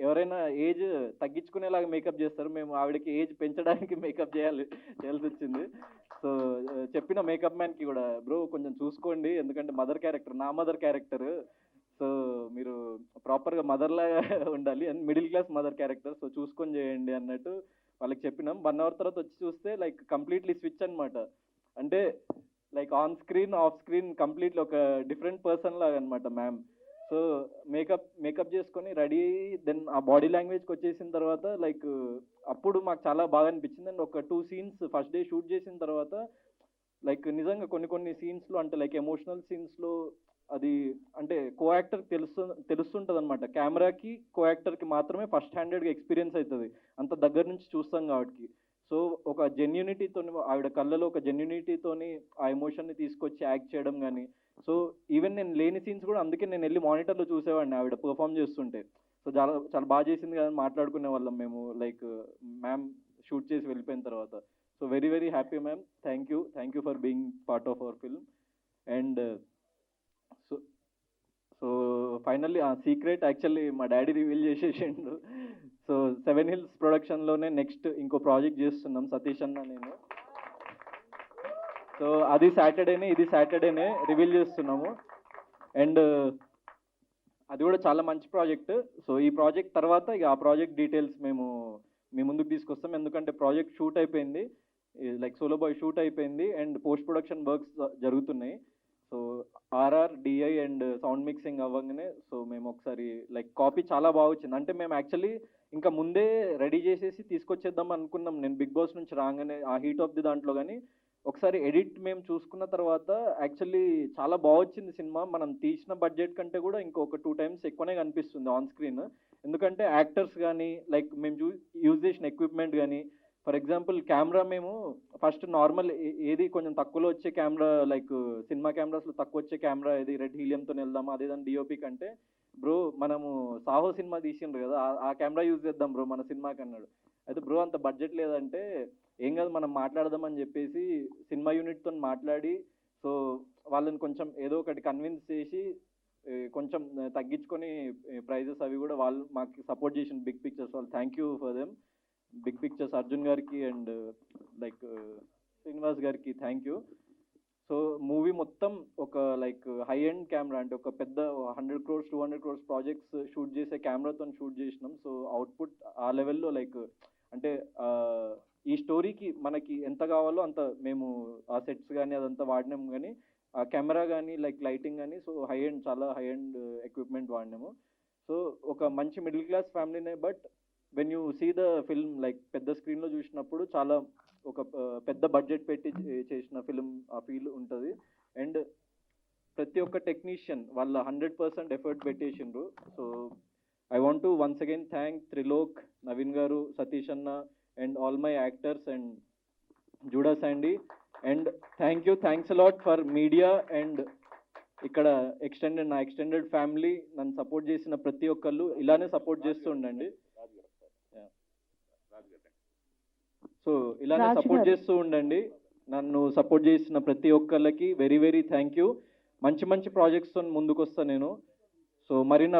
ఎవరైనా ఏజ్ తగ్గించుకునేలాగా మేకప్ చేస్తారు, మేము ఆవిడకి ఏజ్ పెంచడానికి మేకప్ చేయాల్సి వచ్చింది. సో చెప్పిన మేకప్ మ్యాన్కి కూడా, బ్రో కొంచెం చూసుకోండి ఎందుకంటే మదర్ క్యారెక్టర్, నా మదర్ క్యారెక్టర్, సో మీరు ప్రాపర్గా మదర్లాగా ఉండాలి and middle class mother character, so చూసుకొని చేయండి అన్నట్టు వాళ్ళకి చెప్పినాం. 1 hour తర్వాత వచ్చి చూస్తే లైక్ కంప్లీట్లీ స్విచ్ అనమాట. అంటే like on screen off screen completely ఒక డిఫరెంట్ పర్సన్ లాగా అనమాట మ్యామ్. సో మేకప్ చేసుకొని రెడీ అయ్యి దెన్ ఆ బాడీ లాంగ్వేజ్కి వచ్చేసిన తర్వాత లైక్ అప్పుడు మాకు చాలా బాగా అనిపించింది. అండ్ ఒక 2 scenes ఫస్ట్ డే షూట్ చేసిన తర్వాత లైక్ నిజంగా కొన్ని సీన్స్లో అంటే లైక్ ఎమోషనల్ సీన్స్లో అది అంటే కో యాక్టర్ తెలుస్తుంటుంది అనమాట. కెమెరాకి కో యాక్టర్కి మాత్రమే ఫస్ట్ హ్యాండెడ్గా ఎక్స్పీరియన్స్ అవుతుంది, అంత దగ్గర నుంచి చూస్తాం కాబట్టి. సో ఒక జెన్యూనిటీతో ఆవిడ కళ్ళలో ఒక జెన్యూనిటీతోని ఆ ఎమోషన్ని తీసుకొచ్చి యాక్ట్ చేయడం కానీ, సో ఈవెన్ నేను లేని సీన్స్ కూడా అందుకే నేను వెళ్ళి మానిటర్లో చూసేవాడిని ఆవిడ పర్ఫామ్ చేస్తుంటే. సో చాలా బాగా చేసింది కదా అని మాట్లాడుకునే వాళ్ళం మేము లైక్ మ్యామ్ షూట్ చేసి వెళ్ళిపోయిన తర్వాత. So very very happy ma'am, thank you for being part of our film. And so finally ఆ సీక్రెట్ యాక్చువల్లీ మా డాడీ రివీల్ చేసేసిండు. సో 7 Hills ప్రొడక్షన్లోనే నెక్స్ట్ ఇంకో ప్రాజెక్ట్ చేస్తున్నాం సతీష్ అన్న నేను. సో అది ఇది సాటర్డేనే రివీల్ చేస్తున్నాము. అండ్ అది కూడా చాలా మంచి ప్రాజెక్ట్. సో ఈ ప్రాజెక్ట్ తర్వాత ఇక ఆ ప్రాజెక్ట్ డీటెయిల్స్ మేము మీ ముందుకు తీసుకొస్తాం, ఎందుకంటే ప్రాజెక్ట్ షూట్ అయిపోయింది, లైక్ సోలో బాయ్ షూట్ అయిపోయింది అండ్ పోస్ట్ ప్రొడక్షన్ వర్క్స్ జరుగుతున్నాయి. So DI and sound mixing అవ్వగానే సో మేము ఒకసారి లైక్ కాపీ చాలా బాగా వచ్చింది. అంటే మేము యాక్చువల్లీ ఇంకా ముందే రెడీ చేసేసి తీసుకొచ్చేద్దాం అనుకున్నాం నేను బిగ్ బాస్ నుంచి రాగానే ఆ హీట్ ఆఫ్ ది దాంట్లో. కానీ ఒకసారి ఎడిట్ మేము చూసుకున్న తర్వాత యాక్చువల్లీ చాలా బాగా వచ్చింది సినిమా. మనం తీసిన బడ్జెట్ కంటే కూడా ఇంకొక 2 times ఎక్కువనే కనిపిస్తుంది ఆన్ స్క్రీన్. ఎందుకంటే యాక్టర్స్ కానీ లైక్ మేము యూజ్ చేసిన ఎక్విప్మెంట్ కానీ, ఫర్ ఎగ్జాంపుల్ కెమెరా మేము ఫస్ట్ నార్మల్ ఏది కొంచెం తక్కువలో వచ్చే కెమెరా లైక్ సినిమా కెమెరాస్లో తక్కువ వచ్చే కెమెరా ఏది రెడ్ హీలియంతో వెళ్దాం అదేదాన్ని డిఓపి కంటే, బ్రో మనము సాహో సినిమా తీసిండ్రు కదా ఆ కెమెరా యూజ్ చేద్దాం బ్రో మన సినిమాకి అన్నాడు. అయితే బ్రో అంత బడ్జెట్ లేదంటే ఏం కాదు మనం మాట్లాడదామని చెప్పేసి సినిమా యూనిట్తో మాట్లాడి సో వాళ్ళని కొంచెం ఏదో ఒకటి కన్విన్స్ చేసి కొంచెం తగ్గించుకొని ప్రైజెస్ అవి కూడా వాళ్ళు మాకు సపోర్ట్ చేసిన బిగ్ పిక్చర్స్ వాళ్ళు, thank you for them. Big pictures Arjun గారికి అండ్ లైక్ శ్రీనివాస్ గారికి థ్యాంక్ యూ. సో మూవీ మొత్తం ఒక లైక్ హై ఎండ్ కెమెరా అంటే ఒక పెద్ద 100 crores 200 crores ప్రాజెక్ట్స్ షూట్ చేసే కెమెరాతో షూట్ చేసినాం. సో అవుట్పుట్ ఆ లెవెల్లో లైక్ అంటే ఈ స్టోరీకి మనకి ఎంత కావాలో అంత మేము ఆ సెట్స్ కానీ అదంతా వాడినాం. కానీ ఆ కెమెరా కానీ లైక్ లైటింగ్ కానీ సో చాలా హై ఎండ్ ఎక్విప్మెంట్ వాడినాము. సో ఒక మంచి మిడిల్ క్లాస్ ఫ్యామిలీనే, but when you see the film like పెద్ద స్క్రీన్లో చూసినప్పుడు చాలా ఒక పెద్ద బడ్జెట్ పెట్టి చేసిన ఫిల్మ్ ఆ ఫీల్ ఉంటుంది. అండ్ ప్రతి ఒక్క టెక్నీషియన్ వాళ్ళ 100% ఎఫర్ట్ పెట్టేసిండ్రు. So I want to once again thank Trilok, Naveen garu, Satish anna and all my actors and Juda Sandy. And thanks a lot for media and ఇక్కడ నా ఎక్స్టెండెడ్ ఫ్యామిలీ నన్ను సపోర్ట్ చేసిన ప్రతి ఒక్కళ్ళు ఇలానే సపోర్ట్ చేస్తూ ఉండండి. సో ఇలానే సపోర్ట్ చేస్తూ ఉండండి. నన్ను సపోర్ట్ చేసిన ప్రతి ఒక్కళ్ళకి వెరీ వెరీ థ్యాంక్ యూ. మంచి ప్రాజెక్ట్స్తో ముందుకు వస్తాను నేను. సో మరిన్ని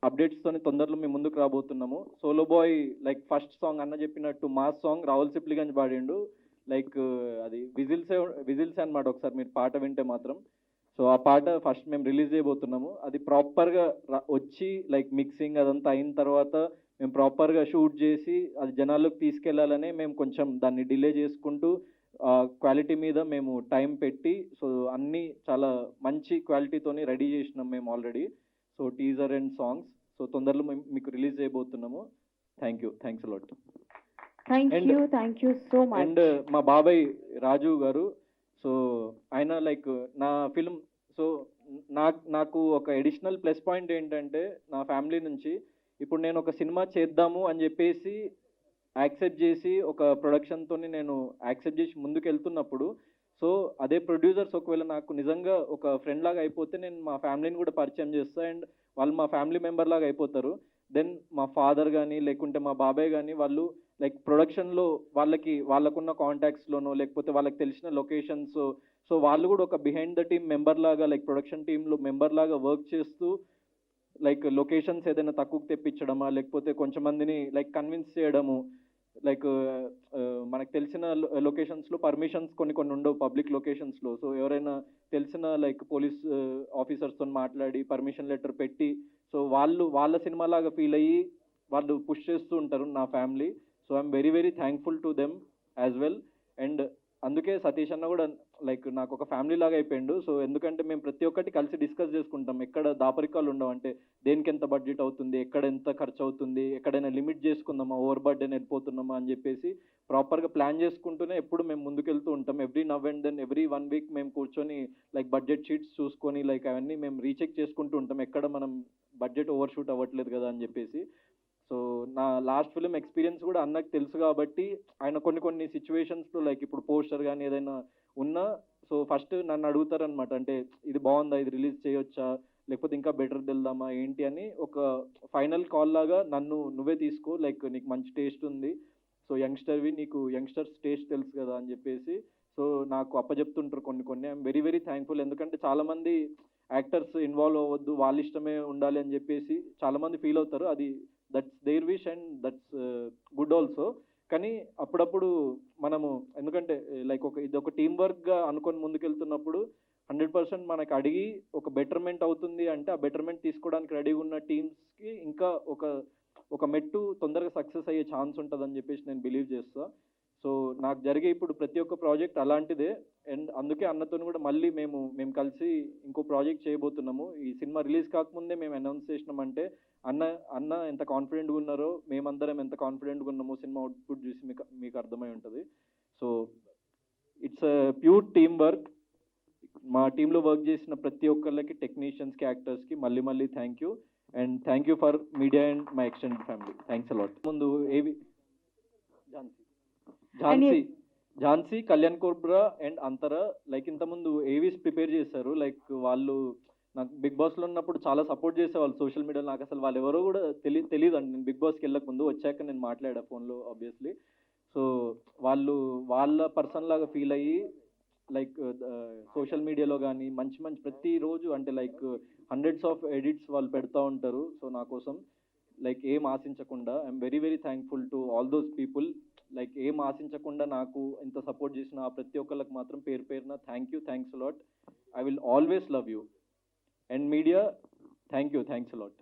అప్డేట్స్తో తొందరలో మేము ముందుకు రాబోతున్నాము. Solo boy like first song అన్న చెప్పినట్టు మాస్ సాంగ్ రాహుల్ సిప్లిగంజ్ పాడిండు, లైక్ అది విజిల్స్ అనమాట. ఒకసారి మీరు పాట వింటే మాత్రం సో ఆ పాట ఫస్ట్ మేము రిలీజ్ చేయబోతున్నాము. అది ప్రాపర్గా వచ్చి లైక్ మిక్సింగ్ అదంతా అయిన తర్వాత మేము ప్రాపర్గా షూట్ చేసి అది జనాల్లోకి తీసుకెళ్లాలని మేము కొంచెం దాన్ని డిలే చేసుకుంటూ క్వాలిటీ మీద మేము టైం పెట్టి సో అన్నీ చాలా మంచి క్వాలిటీతోని రెడీ చేసినాం మేము already. So teaser and songs so తొందరలో మీకు రిలీజ్ చేయబోతున్నాము. Thanks a lot. Thank you so much. And మా బాబాయ్ రాజు గారు, సో ఆయన లైక్ నా ఫిల్మ్, సో నాకు ఒక ఎడిషనల్ ప్లస్ పాయింట్ ఏంటంటే నా ఫ్యామిలీ నుంచి ఇప్పుడు నేను ఒక సినిమా చేద్దాము అని చెప్పేసి యాక్సెప్ట్ చేసి ఒక ప్రొడక్షన్తో నేను యాక్సెప్ట్ చేసి ముందుకు వెళ్తున్నప్పుడు, సో అదే ప్రొడ్యూసర్స్ ఒకవేళ నాకు నిజంగా ఒక ఫ్రెండ్ లాగా అయిపోతే నేను మా ఫ్యామిలీని కూడా పరిచయం చేస్తాను అండ్ వాళ్ళు మా ఫ్యామిలీ మెంబర్ లాగా అయిపోతారు. దెన్ మా ఫాదర్ కానీ లేకుంటే మా బాబాయ్ కానీ వాళ్ళు లైక్ ప్రొడక్షన్లో వాళ్ళకున్న కాంటాక్ట్స్లోనో లేకపోతే వాళ్ళకి తెలిసిన లొకేషన్స్, సో వాళ్ళు కూడా ఒక బిహైండ్ ద టీమ్ మెంబర్ లాగా లైక్ ప్రొడక్షన్ టీంలో మెంబర్ లాగా వర్క్ చేస్తూ లైక్ లొకేషన్స్ ఏదైనా తక్కువకి తెప్పించడమా లేకపోతే కొంచెం మందిని లైక్ కన్విన్స్ చేయడము, లైక్ మనకు తెలిసిన లొకేషన్స్లో పర్మిషన్స్ కొన్ని ఉండవు పబ్లిక్ లొకేషన్స్లో. సో ఎవరైనా తెలిసిన లైక్ పోలీస్ ఆఫీసర్స్తో మాట్లాడి పర్మిషన్ లెటర్ పెట్టి, సో వాళ్ళ సినిమా లాగా ఫీల్ అయ్యి వాళ్ళు పుష్ చేస్తూ ఉంటారు నా family. So I'm very thankful to them as well. And అందుకే సతీష్ అన్న కూడా లైక్ నాకు ఒక ఫ్యామిలీ లాగా అయిపోయిండు. సో ఎందుకంటే మేము ప్రతి ఒక్కటి కలిసి డిస్కస్ చేసుకుంటాం, ఎక్కడ దాపరికాలు ఉండవు, అంటే దేనికి ఎంత బడ్జెట్ అవుతుంది, ఎక్కడ ఎంత ఖర్చు అవుతుంది, ఎక్కడైనా లిమిట్ చేసుకుందామా, ఓవర్ బర్డెన్ వెళ్ళిపోతున్నామా అని చెప్పేసి ప్రాపర్గా ప్లాన్ చేసుకుంటూనే ఎప్పుడు మేము ముందుకెళ్తూ ఉంటాం. Every now and then every 1 week మేము కూర్చొని లైక్ బడ్జెట్ షీట్స్ చూసుకొని లైక్ అవన్నీ మేము రీచెక్ చేసుకుంటూ ఉంటాం, ఎక్కడ మనం బడ్జెట్ ఓవర్ షూట్ అవ్వట్లేదు కదా అని చెప్పేసి. సో నా లాస్ట్ ఫిలిం ఎక్స్పీరియన్స్ కూడా అన్నకు తెలుసు కాబట్టి ఆయన కొన్ని సిచ్యువేషన్స్లో లైక్ ఇప్పుడు పోస్టర్ కానీ ఏదైనా ఉన్నా, సో ఫస్ట్ నన్ను అడుగుతారనమాట, అంటే ఇది బాగుందా, ఇది రిలీజ్ చేయొచ్చా, లేకపోతే ఇంకా బెటర్ వెళ్దామా ఏంటి అని ఒక ఫైనల్ కాల్ లాగా నువ్వే తీసుకో, లైక్ నీకు మంచి టేస్ట్ ఉంది, సో యంగ్స్టర్వి, నీకు యంగ్స్టర్స్ టేస్ట్ తెలుసు కదా అని చెప్పేసి సో నాకు అప్పచెప్తుంటారు కొన్ని. I'm very thankful. ఎందుకంటే చాలామంది యాక్టర్స్ ఇన్వాల్వ్ అవ్వద్దు, వాళ్ళ ఇష్టమే ఉండాలి అని చెప్పేసి చాలామంది ఫీల్ అవుతారు. అది that's their wish and that's good also. కానీ అప్పుడప్పుడు మనము ఎందుకంటే లైక్ ఇది ఒక టీం వర్క్గా అనుకొని ముందుకెళ్తున్నప్పుడు 100% మనకు అడిగి ఒక బెటర్మెంట్ అవుతుంది అంటే ఆ బెటర్మెంట్ తీసుకోవడానికి రెడీగా ఉన్న టీమ్స్కి ఇంకా ఒక మెట్టు తొందరగా సక్సెస్ అయ్యే ఛాన్స్ ఉంటుందని చెప్పేసి నేను బిలీవ్ చేస్తా. సో నాకు జరిగే ఇప్పుడు ప్రతి ఒక్క ప్రాజెక్ట్ అలాంటిదే. అండ్ అందుకే అన్నతో కూడా మళ్ళీ మేము కలిసి ఇంకో ప్రాజెక్ట్ చేయబోతున్నాము. ఈ సినిమా రిలీజ్ కాకముందే మేము అనౌన్స్ చేసినామంటే అన్న ఎంత కాన్ఫిడెంట్గా ఉన్నారో మేమందరం ఎంత కాన్ఫిడెంట్గా ఉన్నామో సినిమా అవుట్పుట్ చూసి మీకు అర్థమై ఉంటుంది. So it's pure team work. మా టీంలో వర్క్ చేసిన ప్రతి ఒక్కళ్ళకి, టెక్నీషియన్స్కి, యాక్టర్స్కి మళ్ళీ thank you. And thank you for media and my extended family. Thanks a lot. ముందు Jhansi, Kalyan cobra and Antara like ఇంతకుముందు ఏవీస్ ప్రిపేర్ చేశారు. లైక్ వాళ్ళు నాకు బిగ్ బాస్లో ఉన్నప్పుడు చాలా సపోర్ట్ చేసేవాళ్ళు సోషల్ మీడియాలో. నాకు అసలు వాళ్ళు ఎవరో కూడా తెలియదు అండి. నేను బిగ్ బాస్కి వెళ్ళక ముందు, వచ్చాక నేను మాట్లాడా ఫోన్లో ఆబ్వియస్లీ. సో వాళ్ళు వాళ్ళ పర్సన్ లాగా ఫీల్ అయ్యి లైక్ సోషల్ మీడియాలో కానీ మంచి ప్రతిరోజు అంటే లైక్ హండ్రెడ్స్ ఆఫ్ ఎడిట్స్ వాళ్ళు పెడతా ఉంటారు. సో నా కోసం లైక్ ఏం ఆశించకుండా I'm very thankful to all those people. Like ఏం ఆశించకుండా నాకు ఇంత సపోర్ట్ చేసిన ఆ ప్రతి ఒక్కళ్ళకి మాత్రం పేరున thanks a lot. I will always love you. And media thanks a lot.